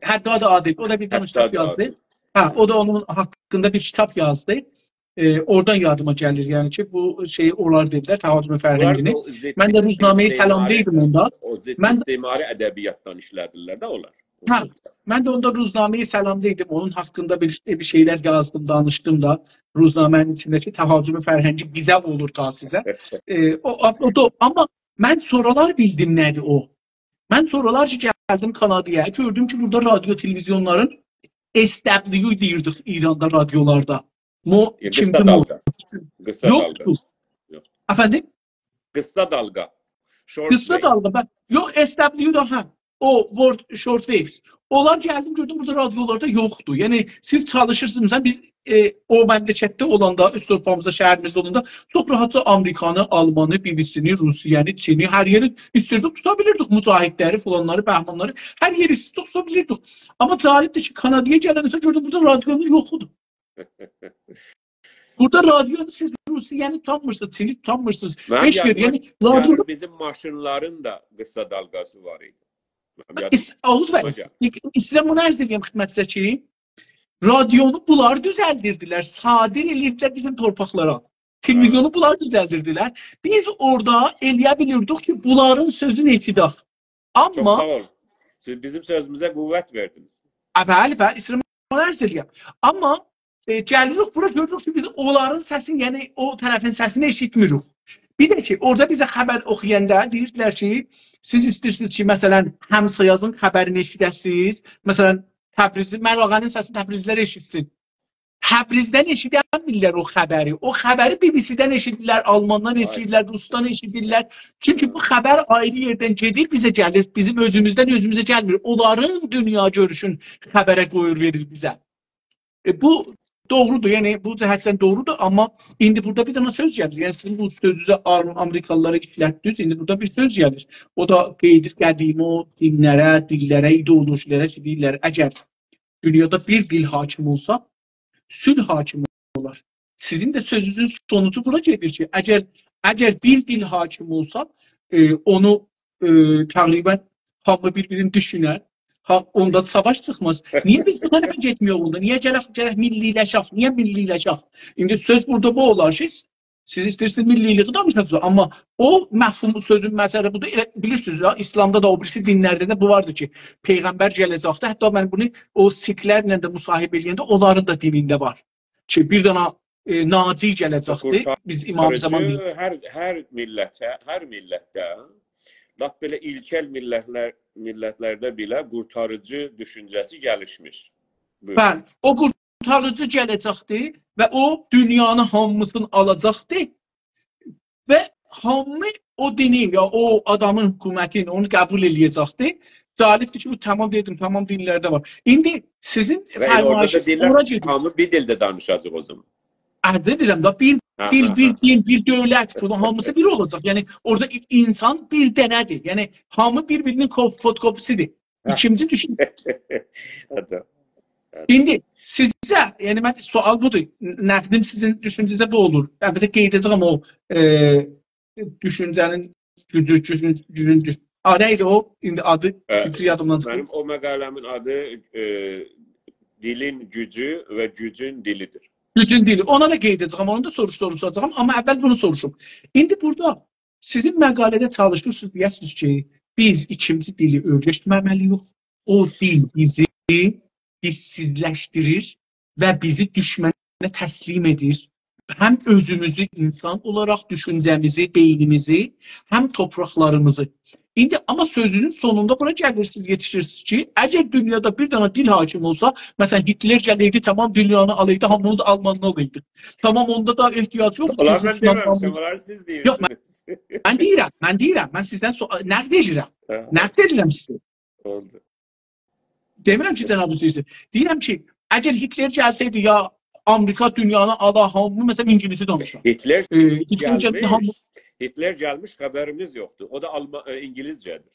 Həddad Adil, o da bir kitap yazdı. Ha, o da onun hakkında bir kitap yazdı. Oradan yadıma gəlir yani ki, bu şeyi onlar dediler, Tahacimi Fərhəncini. Mən də Ruznameyi Səlamdaydım onda. O istimari ədəbiyyatdan işlədirlər də onlar. Ha, mən də onda Ruznameyi Səlamdaydım. Onun hakkında bir şeyler yazdım, danışdım da. Ruznamenin içindeki Tahacimi Fərhənci bizə olur ta sizə. Ama mən sonralar bildim nədir o. Mən sonralar ki, geldim Kanada'ya. Gördüm ki burada radyo televizyonların SW deyirdik İranda radyolarda. Qısa İkinci dalga. Qısa dalga. yoktu. Yox. Efendim? Qısa dalga. Short Kısa wave. dalga. Yok SW daha. O short waves. Onlar geldim gördüm burada radyolarda yoktu. Yani siz çalışırsınız. Mesela biz o məmləkətdə olanda, üst Avropamızda, şəhərimizdə olanda çox rahatca Amerikanı, Almanı, BBC-ni, Rusiyanı, Çini hər yeri istirdik, tutabilirdik. Mücahidləri, falanları, bəhmanları hər yeri istirdik, tutabilirdik. Amma cəlibdir ki, Kanadaya gələndə gördüm burada radyonu yoxdu. Burada radyonu siz Rusiyanı tutanmırsınız, Çini tutanmırsınız. Mənim Beş yer, yadıma yəni radyonu gəlir bizim maşınların da qısa dalgası var idi. Mənim yadıma Oğuz bəy, gəlir. İslam onu ərz edeyim xidmətinizə ki, radyonu bunlar düzəldirdilər, sadir edirdilər bizim torpaqlara. Televizyonu bunlar düzəldirdilər. Biz orada eləyə bilirdik ki, bunların sözünü eşidək. Çox Amma, sağ olun. Siz bizim sözümüzə qüvvət verdiniz. bəli, İslam onu ərz edeyim. Amma gəlirik bura görürük ki, biz onların səsini, yəni o tərəfin səsini eşitmirik. Bir də ki, orada bizə xəbər oxuyanda deyirdilər ki, siz istəyirsiniz ki, məsələn, Həmsayazın xəbərini eşidəsiniz. Məsələn, Təbrizin, Məlağənin səsini Təbrizlər eşitsin. Təbrizdən eşidəmirlər o xəbəri. O xəbəri BBC-dən eşidirlər, Almandan eşidirlər, Rusdan eşidirlər. Çünki bu xəbər ayrı yerdən gedir, bizə gəlir. Bizim özümüzdən özümüzə gəlmir. Onların dünya görüşün xəbərə qoyur verir bizə. Bu doğrudur. Yəni bu cəhətdən doğrudur, amma indi burada bir dənə söz gəlir. Yəni sizin bu sözünüzə Amerikalılara işlətdiniz, indi burada bir söz gəlir. O da qeydir qədimi o dinlərə, dillərə, ideolojilərə ki, deyirlər, əgər dünyada bir dil hakim olsa, sülh hakim olar. Sizin də sözünüzün sonucu bura gedir ki, əgər bir dil hakim olsa, onu təqribən hamı bir-birini düşünər. Onda savaş çıxmaz. Niyə biz bu tərəfə getmiyor onda? Niyə gərək milliləşək? Niyə milliləşək? İndi söz burada bu olar ki, siz istəyirsiniz milliliyi danışasınız, amma o məfhum sözün məsələ budur. Bilirsiniz, İslamda da o birisi dinlərdə də bu vardır ki, Peyğəmbər gələcəkdə, hətta mən bunu o siklərlə də müsahibə eləyəndə onların da dilində var. Ki, bir dənə naci gələcəkdir. Biz İmam Zaman deyirik. Hər millətdə lap belə ilkel millətlərdə belə qurtarıcı düşüncəsi gəlişmiş. Bəli, o qurtarıcı gələcəkdir və o dünyanı hamısını alacaqdır və hamı o dini ya o adamın hökumətini onu qəbul eləyəcəkdir. Cəlibdir ki, bu tamam dedim, tamam dinlərdə var. İndi sizin fərmayişiniz ora gedir. Hamı bir dildə danışacaq o zaman. Ərz edirəm da bir dil, bir din, bir dövlət, bunun hamısı bir olacaq. Yəni orada insan bir dənədir. Yəni hamı bir-birinin fotokopisidir. İkinci düşüncə. İndi sizə, yəni mən sual budur. Nəqdim sizin düşüncənizə bu olur. Əlbəttə qeyd edəcəm o düşüncənin gücünün neydi o? İndi adı titri yadımdan çıxır. Mənim o məqaləmin adı dilin gücü və gücün dilidir. Gücün dili. Ona da qeyd edəcəm, onu da soruşacağam. Amma əvvəl bunu soruşum. İndi burada sizin məqalədə çalışırsınız, deyərsiniz ki, biz ikinci dili öyrəşməməliyik. O dil bizi hissizləşdirir və bizi düşmənə təslim edir. Həm özümüzü insan olaraq, düşüncəmizi, beynimizi, həm torpaqlarımızı. İndi amma sözünün sonunda buna gəlirsiniz, yetişirsiniz ki, əgər dünyada bir dənə dil hakim olsa, məsələn, Hitler gələydi, tamam dünyanı alaydı, hamımız Almanlı olaydı. Tamam, onda da ehtiyac yoxdur. Onlar mən deməmişəm, onlar siz deyirsiniz. Yox, mən deyirəm, mən sizdən nəqd edirəm. Nəqd edirəm sizi. Oldu. Demirəm ki, cənab Hüseyin. Deyirəm ki, əgər Hitler gəlsəydi, ya Amerika dünyanı ala, hamı, məsələn, İngilisi danışır. Hitler gəlmiş, xəbərimiz yoxdur. O da İngilizcədir.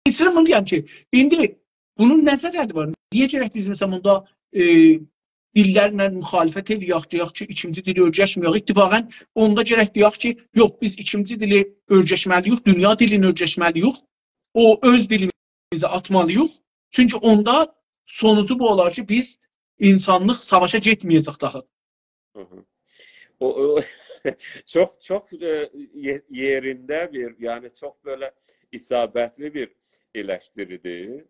İstəyirəm bunu deyəm ki, indi bunun nə zərəri var? Niyə gərək biz məsələn onda dillərlə müxalifət eləyək, deyək ki, ikinci dili öyrəşməyək. İttifaqən onda gərək deyək ki, yox, biz ikinci dili öyrəşməliyik, dünya dilini öyrəşməliyik, o öz dilimizi atmalıyıq. Çünki onda sonucu bu olar ki, biz insanlıq savaşa getməyəcək daha. Çox yerində bir, yəni çox belə isabətli bir eleştiridir,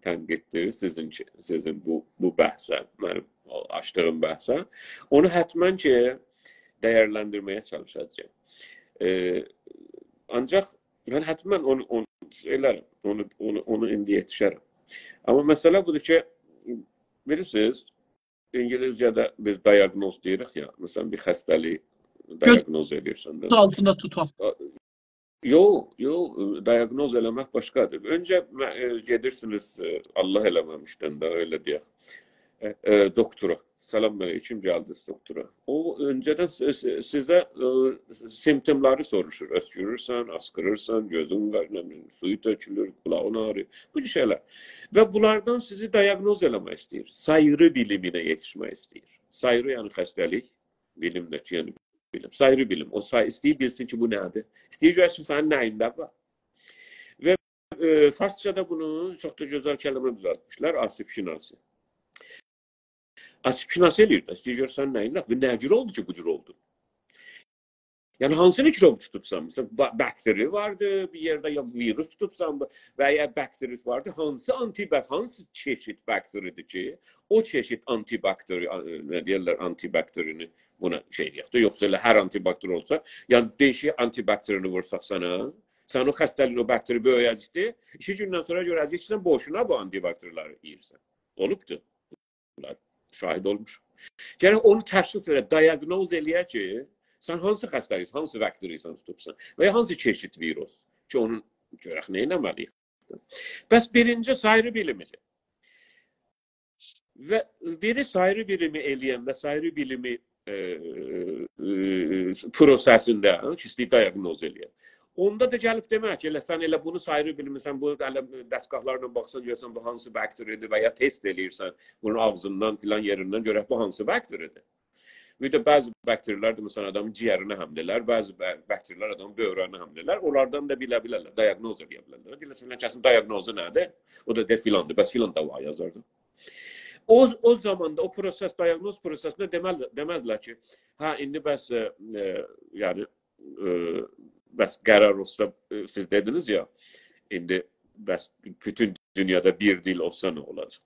tənqiddir sizin bu bəhsə, mənim açdığım bəhsə. Onu hətmən ki, dəyərləndirməyə çalışacağım. Ancaq mən hətmən elərim. Onu indi yetişərəm. Amma məsələ budur ki, bilirsiniz, İngilizcədə biz diaqnoz deyirik ya, məsələn bir xəstəliyi diaqnoz edirsən də. Göz altında tutam. Yox, diaqnoz eləmək başqadır. Öncə gedirsiniz, Allah eləməmişdən də öyle deyək, doktora. Salam aleyküm, gəldiniz doktora. O öncədən sizə simptomları soruşur. Öskürürsən, askırırsan, gözün var, suyu tökülür, kulağın ağrıyor. Bu şeyler. Və bunlardan sizi diaqnoz eləmək istəyir. Sayırı biliminə yetişmək istəyir. Sayırı yəni xəstəlik, bilimdəki yəni bilim. Sayırı bilim. O istəyir bilsin ki, bu nədir? İstəyir görəsin sənin nəyində var. Və Farsçada bunu çox da gözəl kəlmə düzəltmişlər. Asib-şinasi. Asib-şinasi eləyir də. İstəyir görsən nəyində? Bu nə cür oldu ki, bu cür oldu? Yəni hansı mikrob tutubsan? Məsələn, bakteri vardı bir yerdə, ya virus tutubsan və ya bakteri vardı. Hansı çeşit bakteridir ki, o çeşit antibakteri, nə deyirlər, antibakterini buna şey deyək. Yoxsa elə hər antibakteri olsa, yəni değişik antibakterini vursaq sana, sən o xəstəliyin, o bakteri böyüyəcəkdir. 2 gündən sonra görəcəksən, boşuna bu antibakteriləri yeyirsən. Olubdur. Bunlar şahid olmuş. Yəni onu təşxis elə, diaqnoz eləyək ki, sən hansı xəstəlik, hansı bakterisən tutubsan və ya hansı çeşit virus ki, onun görək nə eləməliyik. Bəs birinci sayırı bilimidir. Və biri sayırı bilimi eləyəndə, sayırı bilimi prosesində ki, diaqnoz eləyək. Onda da gəlib demək ki, sən elə bunu sayırı bilmirsən, bu dəstgahlarla baxsan, görsən bu hansı bakteridir və ya test eləyirsən, bunun ağzından filan yerindən görək bu hansı bakteridir. Bir də bəzi bakterilər də məsələn adamın ciyərinə həmlələr, bəzi bakterilər adamın bövrəninə həmlələr, onlardan da bilə bilərlər, diaqnoz edə bilərlər. Deyiləsən, kəsin diaqnozu nədir? O da filandır, bəs filan da var yazardı. O zamanda o proses, diaqnoz prosesində deməzlər ki, hə, indi bəs, yəni, bəs qərar olsa, siz dediniz ya, indi bəs bütün dünyada bir dil olsa nə olacaq?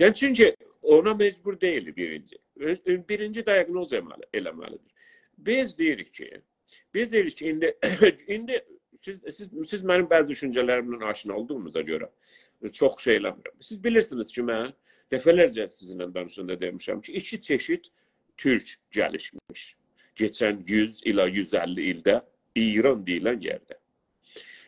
Yəni, çünki ona mecbur deyil birinci. Birinci diaqnoz eləməlidir. Biz deyirik ki, indi siz mənim bəzi düşüncələrimlə aşina olduğunuza görə çox şey eləmirəm. Siz bilirsiniz ki, mən dəfələrcə sizinlə danışanda demişəm ki, 2 çeşit türk gəlişmiş. Keçən 100 ila 150 ildə İran deyilən yerdə.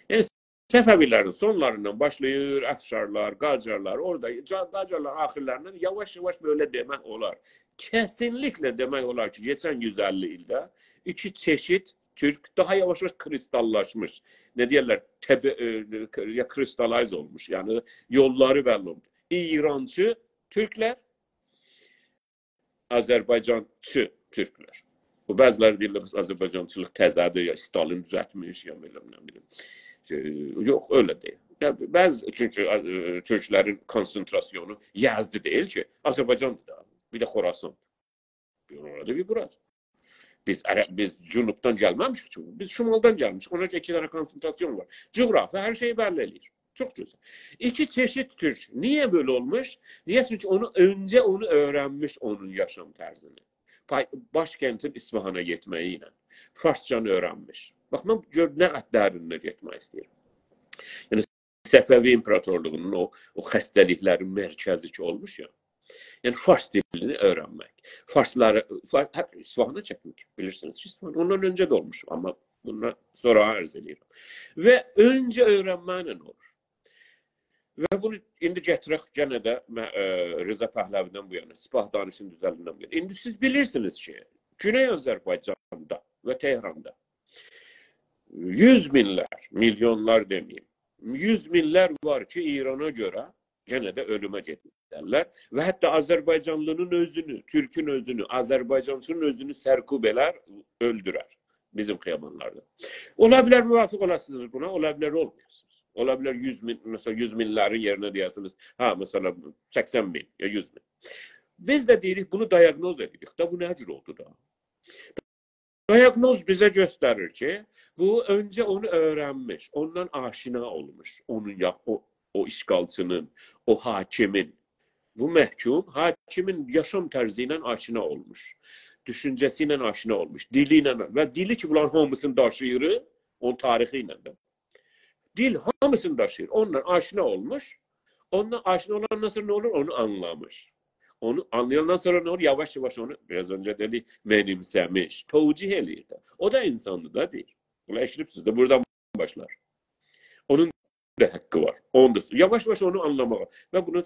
Yəni, Səfəvilərin sonlarından başlayır, Əfşarlar, Qacarlar, orada Qacarlar axirlərindən yavaş-yavaş böyle demək olar. Kesinlikle demək olar ki, geçen 150 ildə 2 çeşit Türk daha yavaş-yavaş kristallaşmış. Ne deyirlər? Ya kristalize olmuş. Yani yolları belli olmuş. İrancı Türklər, Azərbaycançı Türklər. Bu bəziləri deyirlər, Azərbaycançılıq təzədir, ya Stalin düzəltmiş, ya belə nə bilim. Yox, öyle değil. Bəzi, çünki Türklərin konsentrasyonu Yazdı deyil ki, Azərbaycandır da, bir də Xorasan. Bir orada, bir burada. Biz cünubdan gəlməmişik ki, biz şimaldan gəlmişik. Ona 2 dənə konsentrasyon var. Coğrafi hər şeyi bəlli eləyir. Çok güzel. 2 çeşit Türk. Niye böyle olmuş? Niye? Çünkü önce onu öğrenmiş onun yaşam tarzını. Başkentin İsfahan'a gitmeyiyle. Farsçanı öğrenmiş. Bak ben ne kadar dərinə getmək istəyirəm. Yani Səfəvi İmparatorluğunun o xəstəliklərin mərkəzi ki olmuş ya. Yani Fars dilini öğrenmek. Farsları hep İsfahan'a çekmek. Bilirsiniz İsfahan. Ondan önce de olmuş ama bundan sonra arz ediyorum. Ve önce öğrenmeyle olur. Və bunu indi gətirək gənə də Rıza Pəhləvidən bu yana, Sipah danışın düzəlindən bu yana. İndi siz bilirsiniz ki, Güney Azərbaycanda və Tehranda 100 minlər, milyonlar deməyim, 100 minlər var ki, İrana görə gənə də ölümə gedirlər və hətta Azərbaycanlının özünü, Türkün özünü, Azərbaycançının özünü sərkub elər, öldürər bizim xiyabanlarda. Ola bilər müvafiq olasınız buna, ola bilər olmuyorsunuz. Ola bilər 100 min, mesela 100 minlərin yerinə deyəsiniz, ha, mesela 80 bin ya 100 min. Biz də deyirik, bunu diaqnoz edirik. Da bu nə cür oldu da? Diaqnoz bizə göstərir ki, bu öncə onu öğrenmiş, ondan aşina olmuş, onun o işgalçının, o hakimin, bu məhkum, hakimin yaşam tərzi ilə aşina olmuş, düşüncəsi ilə aşina olmuş, dili ilə və dili ki, bunların hamısını daşıyır, onun tarixi ilə də. Dil hamısını daşıyır. Onunla aşina olmuş. Onunla aşina olandan sonra ne olur? Onu anlamış. Onu anlayandan sonra ne olur? Yavaş yavaş onu biraz önce dedi benimsemiş. Tevcih eləyir də. O da insandı da deyir. Bunu eşitipsiz de buradan başlar. Onun da hakkı var. Onda yavaş yavaş onu anlamağa ve bunu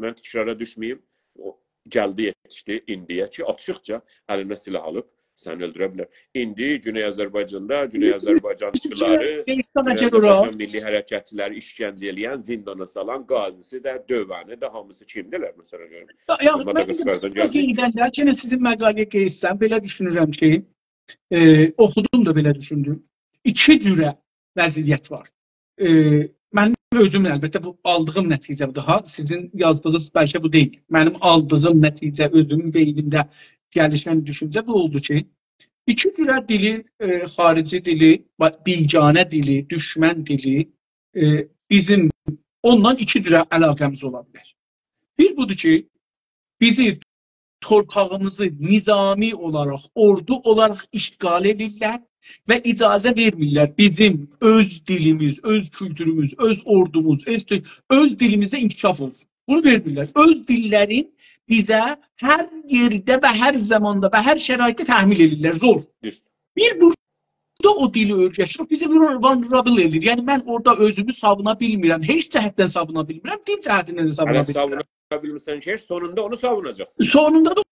ben tekrara düşmeyeyim. O geldi yetişti indiye ki açıkça eline silah alıp sen öldüre bilər. İndi Güney Azərbaycanda Güney Azərbaycançıları, Güney Azərbaycan milli hərəkətçiləri işgəncə eləyən, zindana salan, qazisi də, dövəni də hamısı kimdirlər məsələ görürəm. Madagaskardan gəldi. Yine sizin məqaləyə qeysəm belə düşünürəm ki, oxudum da belə düşündüm. İki cürə vəziyyət var. Mənim özüm əlbəttə bu aldığım nəticə bu daha. Sizin yazdığınız bəlkə bu deyil. Mənim aldığım nəticə özümün beynimdə gəlişən düşüncə bu oldu ki, iki cürə dili, xarici dili, biganə dili, düşmən dili bizim ondan iki cürə əlaqəmiz ola bilər. Bir budur ki, bizi torpağımızı nizami olaraq, ordu olaraq işgal edirlər və icazə vermirlər bizim öz dilimiz, öz kültürümüz, öz ordumuz, öz dilimizdə inkişaf olsun. Bunu vermirlər. Öz dillərin bizə hər yerdə və hər zamanda və hər şəraitdə təhmil edirlər. Zor. Bir burada o dili öyrəşir, bizi vulnerable edir. Yəni mən orada özümü savuna bilmirəm, heç cəhətdən savuna bilmirəm, din cəhətindən də savuna bilmirəm. Savuna bilmirsən ki, sonunda onu savunacaqsın. Sonunda da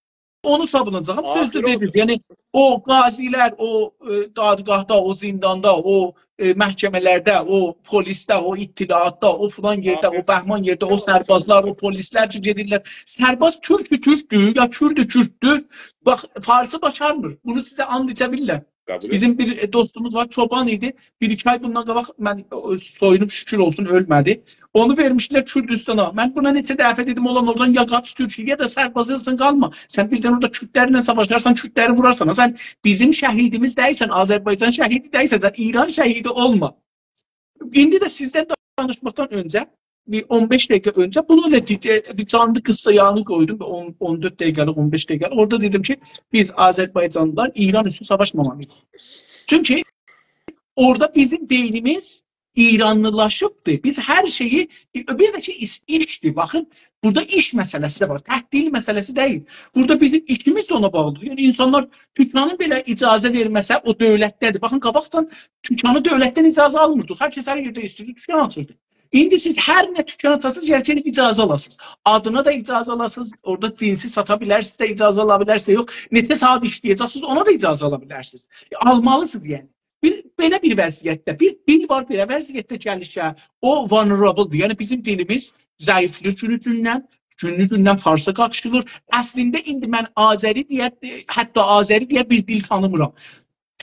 onu savunacağım. Sözlü dediniz. Yəni o qazilər, o dadgahda, o zindanda, o məhkəmələrdə, o polisdə, o ittilaatda, o filan yerdə, o bəhman yerdə, o sərbazlar, o polislər ki gedirlər. Sərbaz türkü türkdür, ya kürdü kürddür. Bax, Farsı başarmır. Bunu sizə and içə bilirlər. Bizim bir dostumuz var, çoban idi. Bir iki ay bundan qabaq mən soyunub şükür olsun ölmədi. Onu vermişlər Kürdistana. Mən buna neçə dəfə dedim olan oradan ya qaç Türkiyə ya da sərbazılsan qalma. Sən birdən orada Kürdlərlə savaşlarsan, Kürdləri vurarsan. Sən bizim şəhidimiz deyilsən, Azərbaycan şəhidi deyilsən, sən İran şəhidi olma. İndi də sizdən danışmaqdan öncə bir 15 dəqiqə öncə bunu da bir canlı qıssa yanı qoydum. 14 dəqiqəlik, 15 dəqiqəlik. Orada dedim ki, biz Azərbaycanlılar İran üstü savaşmamalıyıq. Çünki orada bizim beynimiz İranlılaşıbdır. Biz hər şeyi, bir də ki, işdir. Baxın, burada iş məsələsi də var. Təhdil məsələsi deyil. Burada bizim işimiz də ona bağlıdır. Yəni, insanlar tükanın belə icazə verməsə, o dövlətdədir. Baxın, qabaqdan tükanı dövlətdən icazə almırdıq. Hər kəs hər yerdə istəyirdi, tükan açırdı. İndi siz hər nə tükan açasınız, gələcək icazə alasınız. Adına da icazə alasınız, orada cinsi sata bilərsiniz də icazə ala bilərsiniz, yox, neçə saat işləyəcəksiniz, ona da icazə ala bilərsiniz. Almalısınız yəni. Belə bir vəziyyətdə, bir dil var, belə vəziyyətdə gəlişə, o vulnerable'dır. Yəni bizim dilimiz zəiflir günü-gündən Farsa qaçışılır. Əslində indi mən Azəri deyə, hətta Azəri deyə bir dil tanımıram.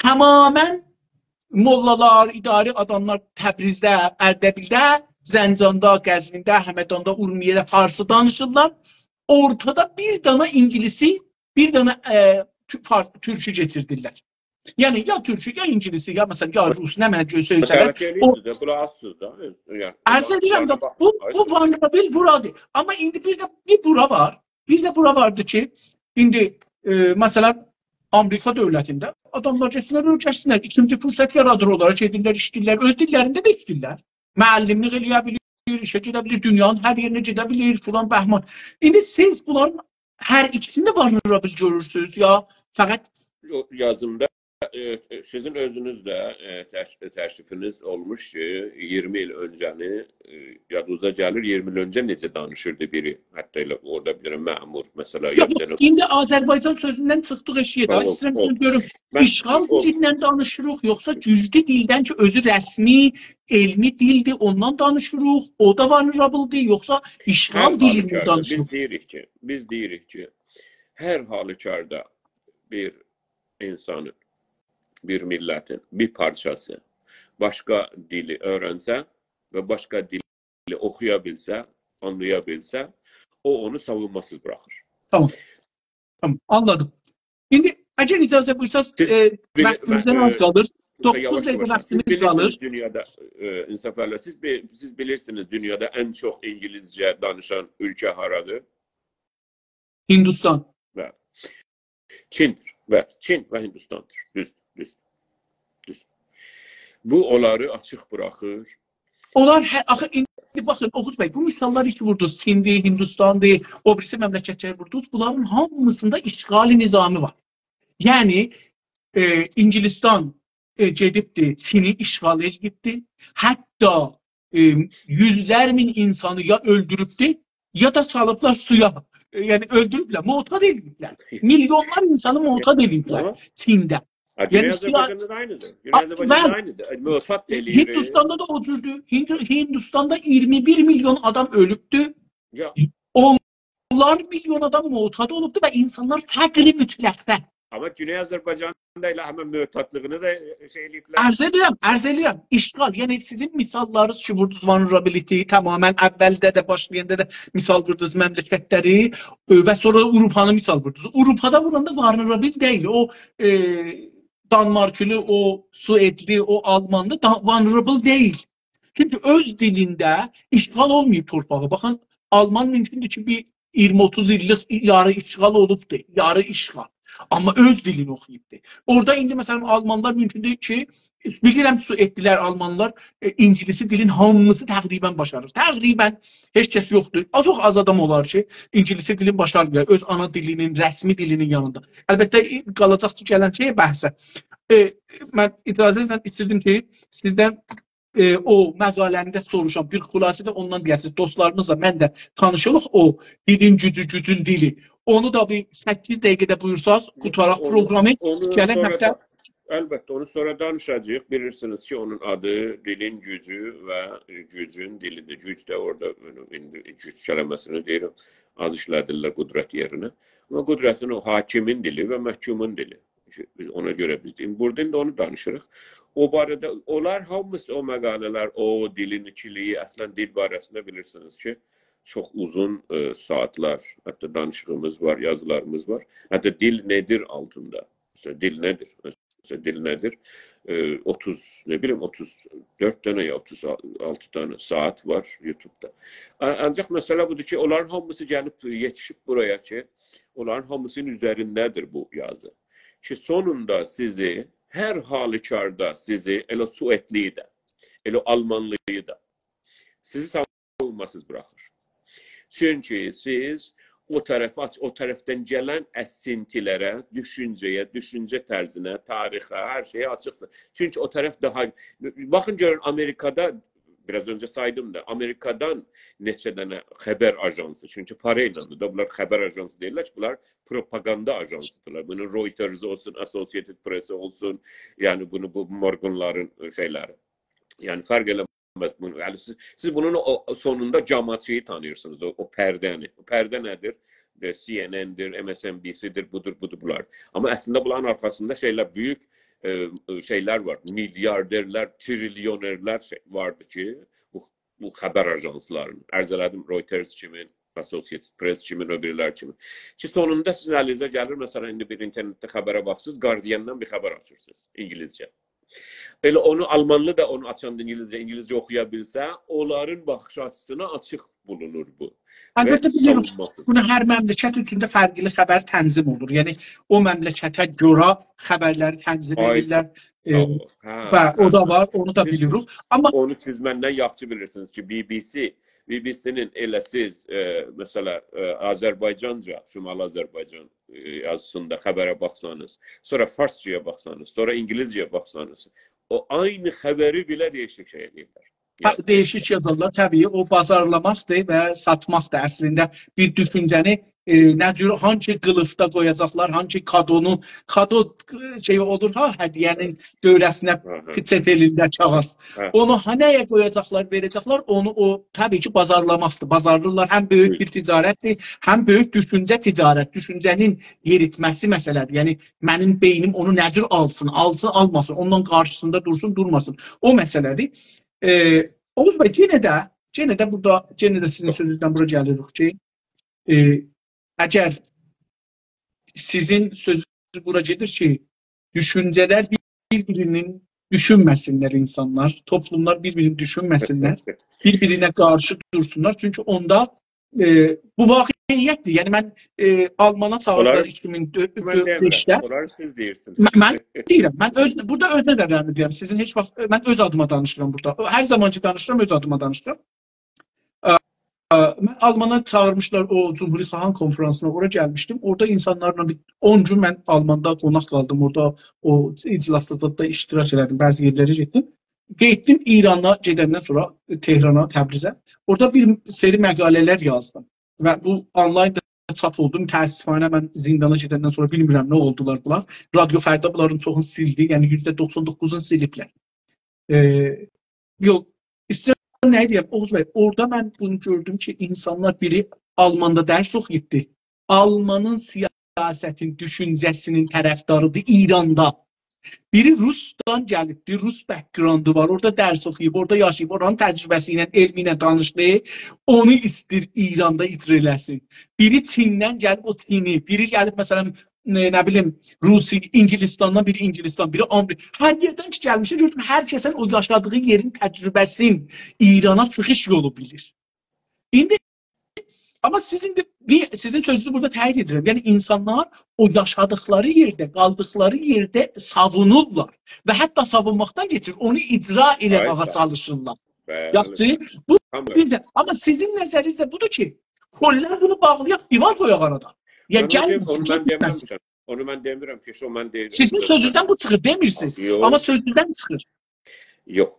Tamamən mollalar, idari adamlar Təbrizdə, Ərdəbildə, Zəncanda, Qəzvində, Həmədanda, Urmiyədə Farsı danışırlar. Ortada bir dana İngilisi, bir dana türkü geçirdirlər. Yəni ya türkü, ya İngilisi, ya məsələn, ya Rus, nə mənə söyləyirlər. Qulaqsız da. Ərz edirəm də, bu vulnerable buradır. Amma indi bir də bir bura var. Bir də bura vardı ki, indi məsələn, Amerika dövlətində adamlar geçsinlər, ölkəsinlər. İkinci fürsət yaradır olaraq edirlər, işləyirlər. Öz dillərində də işləyirlər. Müəllimlik eləyə bilir, işə gedə bilir, dünyanın hər yerinə gedə bilir, filan bəhman. İndi siz bunların hər ikisini də vulnerable görürsünüz ya fəqət yazımda sizin özünüz də təşrifiniz olmuş ki, 20 il öncəni yadınıza gəlir, 20 il öncə necə danışırdı biri? Hətta elə orada bir məmur, məsələ. İndi Azərbaycan sözündən çıxdıq eşiyə də. İstəyirəm görüm, işğal dilindən danışırıq, yoxsa güclü dildən ki, özü rəsmi, elmi dildir, ondan danışırıq, o da vulnerable'dir, yoxsa işğal dilindən danışırıq? Biz deyirik ki, hər halükarda bir insanın, bir millətin bir parçası başqa dili öyrənsə və başqa dili oxuya bilsə, anlaya bilsə, o onu savunmasız bırakır. Tamam. Tamam, anladım. İndi əgər icazə buyursaz, vaxtımızdan az qalır. 9 dəqiqə vaxtımız qalır. Dünyada, insaflarla, siz bilirsiniz dünyada ən çox İngilizcə danışan ölkə haradır? Hindistan. Çindir. Çin və Hindistandır. Düzdür. Bu onları açıq bırakır Onlar axı indi baxın Oğuz bəy, bu misallar iki vurdunuz. Çindir, Hindistandır, o birisi məmləkətləri vurdunuz. Bunların hamısında işğali nizamı var. Yəni İngilistan gedibdi, Çini işğal edibdi. Hətta yüzlər min insanı ya öldürübdü, ya da salıblar suya. Yəni öldürüblər, muhtad ediblər. Milyonlar insanı muhtad ediblər Çində. Güney Azərbaycanda da aynıdır. Güney Azərbaycanda da aynıdır. Muhtad eləyir. Hindistan'da da o cürdür. Hindistan'da 21 milyon adam ölübdü. Ya. Onlar milyon adam muhtad olubdu və insanlar fəqri mütləqdə. Amma Güney Azərbaycanda ilə həmən mühtadlığını da şey eləyiblər. Ərz edirəm. İşğal. Yəni sizin misallarınız ki, vurdunuz vulnerability, tamamən əvvəldə də, başlayanda da misal vurdunuz məmləkətləri və sonra Avropanı misal vurdunuz. Avropada vuranda vulnerable deyil. O Danmarklı, o Suedli, o Almanlı vulnerable deyil. Çünki öz dilində işğal olmayıb torpağı. Baxın, Alman mümkündür ki, bir 20-30 illik yarı işğal olubdur. Yarı işğal. Amma öz dilini oxuyubdur. Orada indi məsələn Almanlar mümkündür ki, bilirəm Suedlilər, Almanlar İngilisi dilin hamısı təqribən başarır. Təqribən heç kəs yoxdur. Çox az adam olar ki, İngilisi dilin başarır. Öz ana dilinin, rəsmi dilinin yanında. Əlbəttə qalacaq ki, gələn şeyə bəhsə. Mən icazənizlə istədim ki, sizdən o məqaləndə soruşam, bir xülasə də ondan deyəsiniz. Dostlarımızla mən də tanışırıq o dilin gücü, gücün dili. Onu da bir 8 dəqiqədə buyursaz, qutaraq proqramı gələn həftə. Əlbəttə, onu sonra danışacağıq. Bilirsiniz ki, onun adı dilin gücü və gücün dilidir. Güc də orada, indi güc kələməsini deyirəm, az işlədirlər qudrət yerinə. Amma qudrətin o hakimin dili və məhkumun dili. Ona görə biz deyim. Burada indi onu danışırıq. O barədə, onlar hamısı o məqalələr, o dilin ikiliyi, əslən dil barəsində bilirsiniz ki, çox uzun saatlar, hətta danışığımız var, yazılarımız var. Hətta dil nedir altında? Mesela dil nedir? Mesela dil nedir? 30, ne bileyim 34 tane ya 36 tane saat var YouTube'da. Ancaq məsələ budur ki, onların hamısı gəlib yetişib buraya ki, onların hamısının üzərindədir bu yazı. Ki sonunda sizi, hər halükarda sizi, elə Suedliyi də, elə Almanlıyı da, sizi savunmasız bırakır. Çünki siz o tərəfdən gələn əsintilərə, düşüncəyə, düşüncə tərzinə, tarixə, hər şeyə açıqsınız. Çünki o tərəf daha... Baxın görün, Amerikada, biraz öncə saydım da, Amerikadan neçə dənə xəbər ajansı, çünki paraylandır da, bunlar xəbər ajansı deyirlər ki, bunlar propaganda ajansıdırlar. Bunun Reuters olsun, Associated Press olsun, yəni bu Morganların şeyləri. Yəni fərq eləmir. Yani siz bunun sonunda cəmaatçıyı tanıyırsınız, o pərdəni. O pərdə nədir? CNN'dir, MSNBC'dir, budur, bunlar. Amma əslində bunların arxasında böyük şeylər var. Milyarderlər, trilyonerlər vardı ki, bu xəbər ajanslarının. Ərz elədim, Reuters kimi, Associated Press kimi, öbürlər kimi. Ki sonunda sizin əlinizə gəlir, məsələn, indi bir internetdə xəbərə baxsınız, Guardian'dan bir xəbər açırsınız, İngilizcə. Elə onu Almanlı da onu açan İngilizcə oxuya bilsə, onların baxış açısına açıq bulunur bu. Əlbəttə bilirik, bunu hər məmləkət üçün də fərqli xəbər tənzim olur. Yəni, o məmləkətə görə xəbərləri tənzim edirlər. Və o da var, onu da bilirik. Onu siz məndən yaxşı bilirsiniz ki, BBC-nin elə siz, məsələ, Azərbaycanca, Şimali Azərbaycan yazısında xəbərə baxsanız, sonra Farsçaya baxsanız, sonra İngilizcəyə baxsanız, o aynı xəbəri belə dəyişik şey edirlər. Dəyişik yazarlar, təbii, o bazarlamaqdır və satmaqdır. Əslində bir düşüncəni hangi qılıfda qoyacaqlar, hangi kado şey olur, hədiyənin dövrəsinə qıçət elirlər kağız. Onu nəyə qoyacaqlar, verəcəklər, onu təbii ki, bazarlamaqdır. Bazarlırlar, həm böyük bir ticarətdir, həm böyük düşüncə ticarət, düşüncənin yeritməsi məsələdir. Yəni, mənim beynim onu nəcür alsın, almasın, ondan qarşısında dursun, durmasın. O məsələdir. Oğuz bəy, yenə də sizin sözünüzdən bura gəlirik ki, əgər sizin sözünüz bura gedir ki, düşüncələr bir-birinin düşünməsinlər insanlar, toplumlar bir-birini düşünməsinlər, bir-birinə qarşı dursunlar. Çünki onda Bu vaqiyyətdir. Yəni mən Almana çağırdılar Onları mən demirəm. 2005-də. Onları siz deyirsiniz. Mən deyirəm. Mən burada öz nəzərlərimi deyirəm. Sizin heç vaxt mən öz adıma danışıram burada. Hər zamancı danışıram, öz adıma danışıram. Mən Almana çağırmışlar o Cumhuriyet Sahan konferansına, ora gəlmişdim. Orada insanlarla 10 gün mən Almanda qonaq qaldım. Orada o iclaslarda iştirak elədim. Bəzi yerlərə getdim. Getdim İrana gedəndən sonra Tehrana, Təbrizə. Orada bir seri məqalələr yazdım. Və bu onlayn çap oldum. Təəssüfənə mən zindana gedəndən sonra bilmirəm nə oldular bunlar. Radio Fərda bunların çoxunu sildi. Yəni %99'unu siliblər. Yox, istəyirəm nə deyəm Oğuz bəy, orada mən bunu gördüm ki, insanlar biri Almanda dərs oxuyubdu. Almanın siyasətin, düşüncəsinin tərəfdarıdır İranda. Biri Rusdan gəlibdi, Rus backgroundu var, orada dərs oxuyub, orada yaşayıb, oranın təcrübəsi ilə, elmi ilə tanışdı, onu istir İranda icra eləsin. Biri Çindən gəlib o Çini, biri gəlib məsələn, nə bilim, Rusi, İngilistandan, biri İngilistan, biri Amerika. Hər yerdən ki gəlmişə gördüm, hər kəsin o yaşadığı yerin təcrübəsin İrana çıxış yolu bilir. İndi ama sizin sözünüzü burada təyid edirəm. Yəni insanlar o yaşadıkları yerdə, qaldıkları yerdə savunurlar və hətta savunmaqdan keçir, onu icra eləməyə çalışırlar. Yaxşı, bu bir də. Amma sizin nəzərinizdə budur ki, kollar bunu bağlayaq, divar qoyaq arada. Yəni gəlməsin. Onu mən demirəm ki, o mən deyirəm. Sizin sözünüzdən bu çıxır demirsiniz. Amma sözünüzdən çıxır. Yox.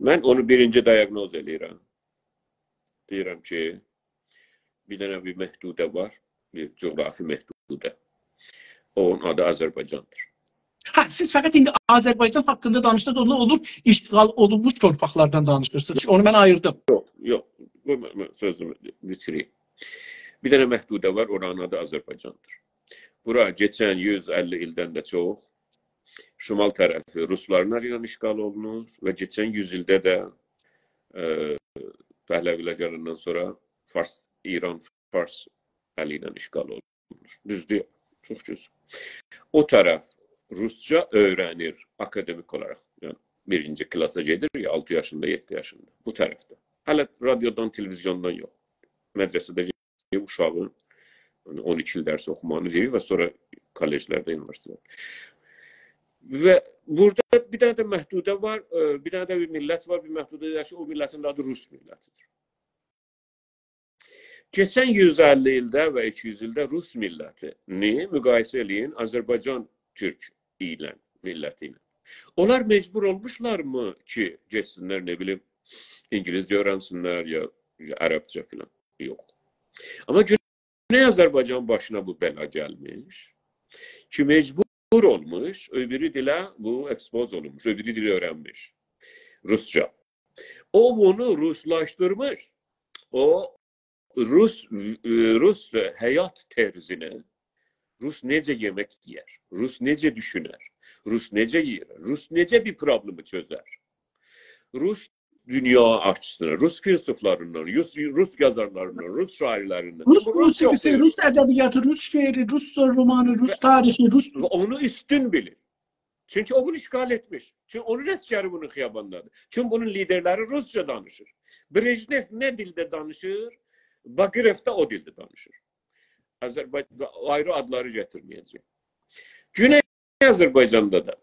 Mən onu birinci diaqnoz eləyirəm. Deyirəm ki, bir dənə bir məhdudə var, bir coğrafi məhdudə. Onun adı Azərbaycandır. Siz fəqət indi Azərbaycan haqqında danışdınız, onu olur, işğal olunmuş torpaqlardan danışırsınız. Onu mən ayırdım. Yox, sözümü bitireyim. Bir dənə məhdudə var, oranın adı Azərbaycandır. Bura keçən 150 ildən də çox şimal tərəfi Ruslarla işğal olunur və keçən 100 ildə də Pəhləvilər gələndən sonra İran Fars əli ilə işğal olunur. Düzdür, çox düz. O tərəf Rusca öyrənir akademik olaraq. Yəni, birinci klasa gedir, 6 yaşında, 7 yaşında. Bu tərəfdə. Hələ radiodan, televizyondan yox. Mədrəsədə uşağın 12 il dərs oxumanı deyir və sonra kolleclərdə, üniversitədə. Və burada bir dənə də məhdudə var, bir dənə də bir millət var, bir məhdudə yaşıyor, o millətin adı Rus millətidir. Keçən 150 ildə və 200 ildə Rus millətini müqayisə eləyin Azərbaycan Türk ilə, milləti ilə. Onlar mecbur olmuşlarmı ki, geçsinlər, nə bilim, İngilizcə öyrənsinlər ya ərəbcə filan? Yox. Amma Güney Azərbaycan başına bu bəla gəlmiş ki, mecbur olmuş, öbürü dilə bu ekspoz olunmuş, öbürü dili öğrenmiş. Rusça. O bunu Ruslaştırmış. O Rus həyat tərzini, Rus necə yemək yer, Rus necə düşünər, Rus necə yer, Rus necə bir problemi çözər. Rus dünya açısını, Rus filosoflarından, Rus yazarlarından, Rus şairlərindən. Rus musikisi, Rus ədəbiyyatı, Rus şeiri, Rus romanı, Rus tarihi, Rus... Onu üstün bilir. Çünkü o bunu işgal etmiş. Çünkü onun rəsgari bunun xiyabandadır. Çünkü bunun liderləri Rusca danışır. Brejnev ne dilde danışır? Bakirev de o dilde danışır. Azərbaycan ayrı adları getirmeyecek. Güney Azərbaycanda da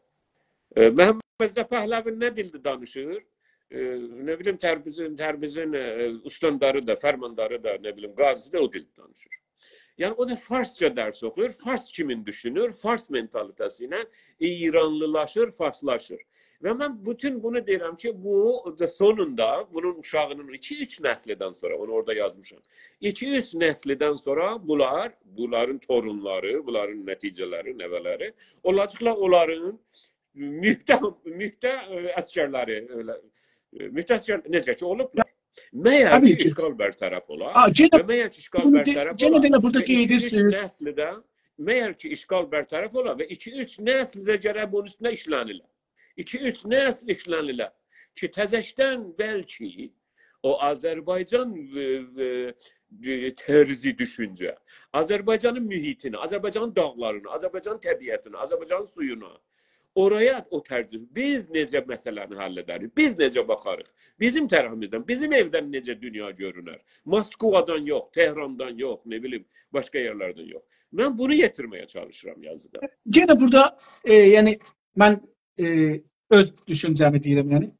Məhəmməd Pəhləvi ne dilde danışır? Ne bileyim Tərbizin ustandarı da, fermandarı da, ne bileyim Gazi de o dilde danışır. Yani o da Farsça ders okuyor. Fars kimin düşünür? Fars mentalitəsiyle İranlılaşır, Farslaşır. Ve ben bütün bunu deyirəm ki, bu da sonunda bunun uşağının 2-3 nəslidən sonra, onu orada yazmışam. 2-3 nəslidən sonra bunların torunları, bunların nəticələri, nəvələri olacaqlar onların mühtə əsgərləri, mühtə əsgər necə ki olublar. Məyər ki işğal bərtərəf ola və məyər ki işğal bərtərəf ola məyər ki işğal bərtərəf ola və 2-3 nəslidə gərək bunun üstünə işlənilər. 2-3 nəsl işlənilər ki, təzəşdən bəlkə o Azərbaycan tərzi düşüncə, Azərbaycanın mühitini, Azərbaycanın dağlarını, Azərbaycanın təbiətini, Azərbaycanın suyunu, oraya o tərcih. Biz necə məsələni həll edərik? Biz necə baxarıq? Bizim tərəfimizdən, bizim evdən necə dünya görünər? Moskvadan yox, Tehrandan yox, nə bilim, başqa yerlərdən yox. Mən bunu yetirməyə çalışıram yazıda. Yenə burada yəni mən öz düşüncəmi deyirəm yəni.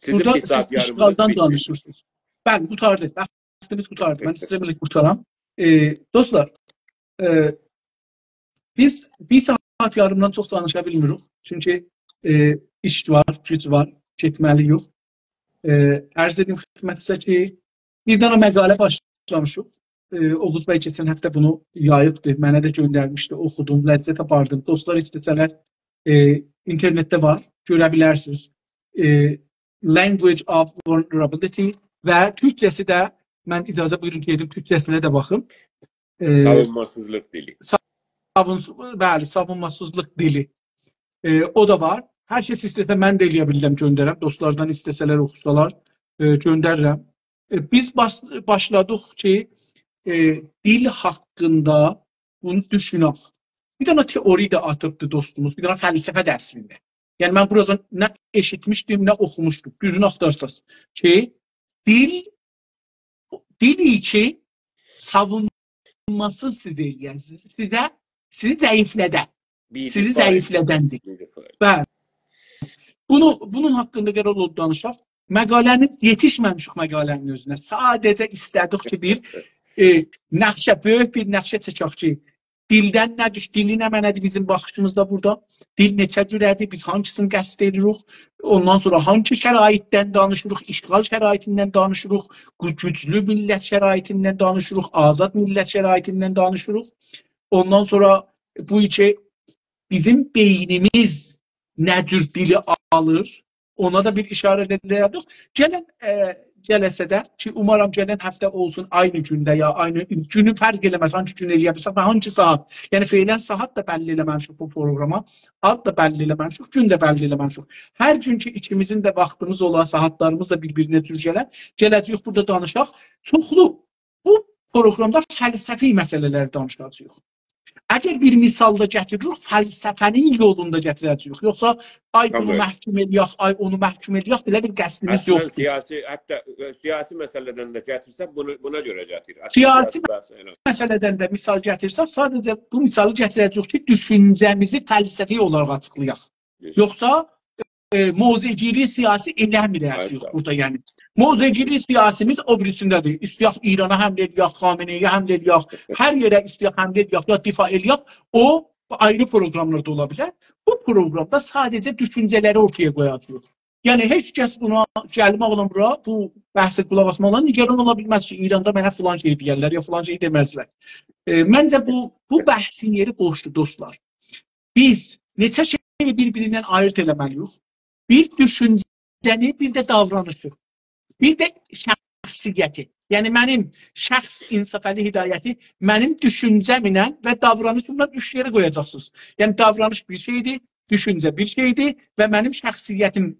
Sizin burada bir saat siz işğaldan danışırsınız. Bəli, qutardı. Vaxtımız qutardı. Mən sizə belə qurtaram. Dostlar, biz bir saat yarımdan çox danışa bilmirik. Çünki iş var, güc var, getməliyik. Ərz edim xidmətinizə ki, bir dənə məqalə başlamışıq. Oğuz bəy keçən həftə bunu yayıbdı. Mənə də göndərmişdi. Oxudum, ləzzət apardım. Dostlar istəsələr internetdə var, görə bilərsiniz. Language of Vulnerability və türkcəsi də mən icazə buyurun ki, edib türkcəsinə də baxım. Savunmasızlıq dili. Bəli, savunmasızlıq dili. O da var. Hər şey istəsə mən də eləyə bilirəm, göndərəm. Dostlardan istəsələr, oxusalar göndərirəm. Biz başladıq ki, dil haqqında bunu düşünək. Bir dənə teori də atıbdı dostumuz, bir dənə fəlsəfə də əslində. Yəni mən buradan nə eşitmişdim, nə oxumuşdum. Düzünü axtarsınız ki, dil için savunmasız sizi eləyən, sizi zəiflədən. Sizi zəiflədəndir. Bəli. Bunun haqqında qərar oldu danışaq. Məqalənin yetişməmişik məqalənin özünə. Sadəcə istədik ki, bir nəqşə, böyük bir nəqşə çəkək ki, dildən nə düş, dili nə mənədir bizim baxışımızda burada. Dil neçə cürədir, biz hangisini qəsd edirik, ondan sonra hangi şəraitdən danışırıq, işğal şəraitindən danışırıq, güclü millət şəraitindən danışırıq, azad millət şəraitindən danışırıq. Ondan sonra bu içi bizim beynimiz nə cür dili alır, ona da bir işarə edilədik. Gələsə də ki, umarım gələn həftə olsun aynı gündə ya aynı günü fərq eləməz, hangi gün eləyə bilsək və hangi saat. Yəni feylən saat da bəlli eləməmişik bu programa, ad da bəlli eləməmişik, gün də bəlli eləməmişik. Hər gün ki, ikimizin də vaxtımız olan saatlarımız da bir-birinə cür gələcəyik burada danışaq. Çoxlu bu proqramda fəlsəfi məsələləri danışacağıq. Əgər bir misalda gətiririk, fəlsəfənin yolunda gətirəcəyik. Yoxsa ay bunu məhkum eləyək, ay onu məhkum eləyək, belə bir qəsdimiz yoxdur. Hətta siyasi məsələdən də gətirsək, buna görə gətirir. Siyasi məsələdən də misal gətirsək, sadəcə bu misalı gətirəcəyik ki, düşüncəmizi fəlsəfi olaraq açıqlayaq. Yoxsa mozegiri siyasi eləmirəcəyik burada yəni. Mozegiri siyasimiz o birisindədir. İstəyək İrana həmlə eləyək, Xameneyə həmlə eləyək, hər yerə istəyək həmlə eləyək, ya difa eləyək, o ayrı proqramlarda ola bilər. Bu proqramda sadəcə düşüncələri ortaya qoyacaq. Yəni, heç kəs buna gəlmə olan bura, bu bəhsə qulaq asma olan nigeran ola bilməz ki, İranda mənə filan şey deyərlər, ya filan şey deməzlər. Məncə bu bəhsin yeri boşdur, dostlar. Biz neçə şeyi bir-birindən ayırt eləməliyik. Bir düşüncəni, bir də davranışı. Bir də şəxsiyyəti. Yəni, mənim şəxs insafəli hidayəti mənim düşüncəmlə və davranışımla üç yerə qoyacaqsınız. Yəni, davranış bir şeydir, düşüncə bir şeydir və mənim şəxsiyyətim,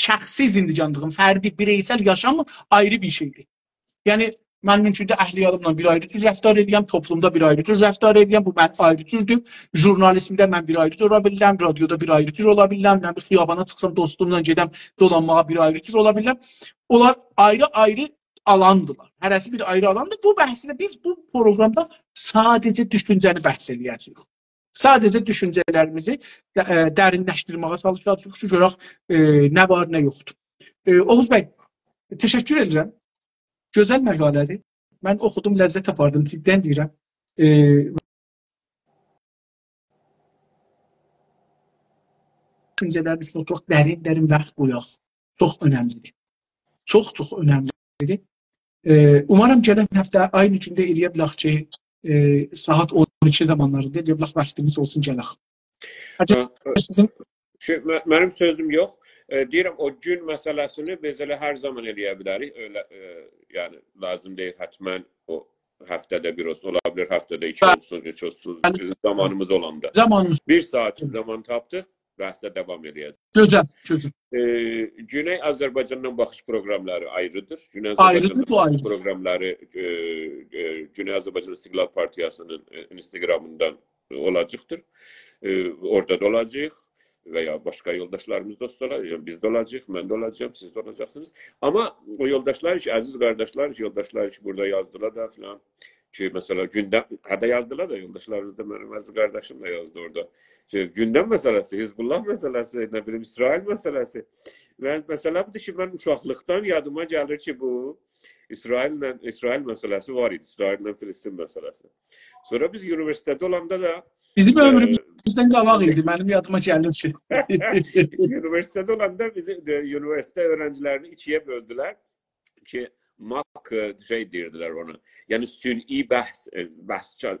şəxsi zindicandığım, fərdi, bireysel yaşam ayrı bir şeydir. Yəni, mən mümkündə əhliyarımla bir ayrı tür rəftar edəyəm, toplumda bir ayrı tür rəftar edəyəm, bu mən ayrı türdür. Jurnalismdə mən bir ayrı tür ola bilirəm, radioda bir ayrı tür ola bilirəm, mən bir xiyabana çıxsam dostumla gedəm, dolanmağa bir ayrı tür ola bilirəm. Onlar ayrı-ayrı alandılar. Hərəsi bir ayrı alandır. Bu bəhsində biz bu proqramda sadəcə düşüncəni bəhs eləyəcəyik. Sadəcə düşüncələrimizi dərinləşdirməyə çalışacağıq ki, görək nə var, nə yoxdur. Oğuz bəy, təşəkkür edirəm. Gözəl məqalədir. Mən oxudum, ləzzət apardım, ciddən deyirəm. Düşüncələrin üstünə çox dərin vaxt qoyaq. Çox önəmlidir. Çox önəmlidir. Umarım gələn həftə aynı gündə eləyə bilək ki, saat 12 zamanlarında eləyə bilək vaxtımız olsun gələk. Mənim sözüm yox. Deyirəm, o gün məsələsini biz elə hər zaman eləyə bilərik. Yəni, lazım deyil, hətmən o həftədə bir olsun, ola bilər həftədə 2 olsun, 3 olsun, zamanımız olanda. Bir saat zaman tapdıq, bəhsə davam eləyəcək. Gözəl. Güney Azərbaycandan baxış proqramları ayrıdır. Güney Azərbaycandan baxış proqramları Güney Azərbaycan İstiqlal Partiyasının Instagramından olacaqdır. orada da olacağıq və ya başqa yoldaşlarımız da olacaq, yəni biz də olacağıq, mən də olacağam, siz də olacaqsınız. Amma o yoldaşlar ki, əziz qardaşlar ki, yoldaşlar ki, burada yazdılar da filan ki, mesela gündem, hada yazdılar da yoldaşlarımız da benim əziz qardaşım da yazdı orada. Ki, gündem meselesi, Hizbullah meselesi, ne bileyim İsrail meselesi. Və məsələ budur ki, mən uşaqlıqdan yadıma gəlir ki, bu İsrail meselesi var idi. İsraillə Filistin meselesi. Sonra biz üniversitede olanda da Bizim ömrümüzdən qabaq idi. Mənim yadıma gəlir ki. üniversitede olanda bizi üniversite öğrencilerini ikiye böldüler ki mak şey dirdiler ona. Yani sün'i bəhs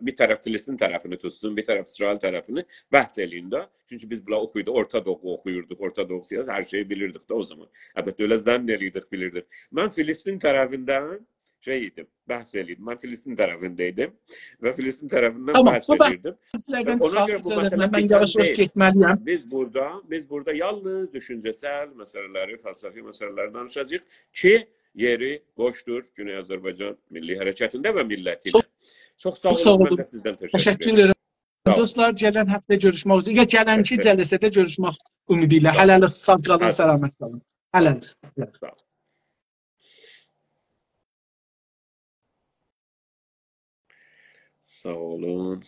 bir taraf Filistin tarafını tutsun, bir taraf İsrail tarafını bəhs eləyində. Çünkü biz bula oxuyurduq, Orta Doğu oxuyurduq, Orta Doğu siyasi her şeyi bilirdik de o zaman. Əlbəttə öyle zənn eləyirdik, bilirdik. Mən Filistin tarafından şey idim, bəhs eləyirdim. Mən Filistin tarafındaydım və Filistin tarafından bəhs eləyirdim. Ona göre bu məsələ mən yavaş-yavaş getməliyəm. Biz burada yalnız düşüncesel meseleleri, felsefi meseleleri danışacağıq ki, yeri boşdur Güney Azərbaycan Milli Hərəkatında və millətinə. Çox sağ olun, mən də sizdən təşəkkür edirəm. Dostlar, gələn həftə görüşmək üzrə. Ya gələnki cəlsədə görüşmək ümidi ilə. Hələlik sağ qalın, səlamət qalın. Hələlik. Sağ olun.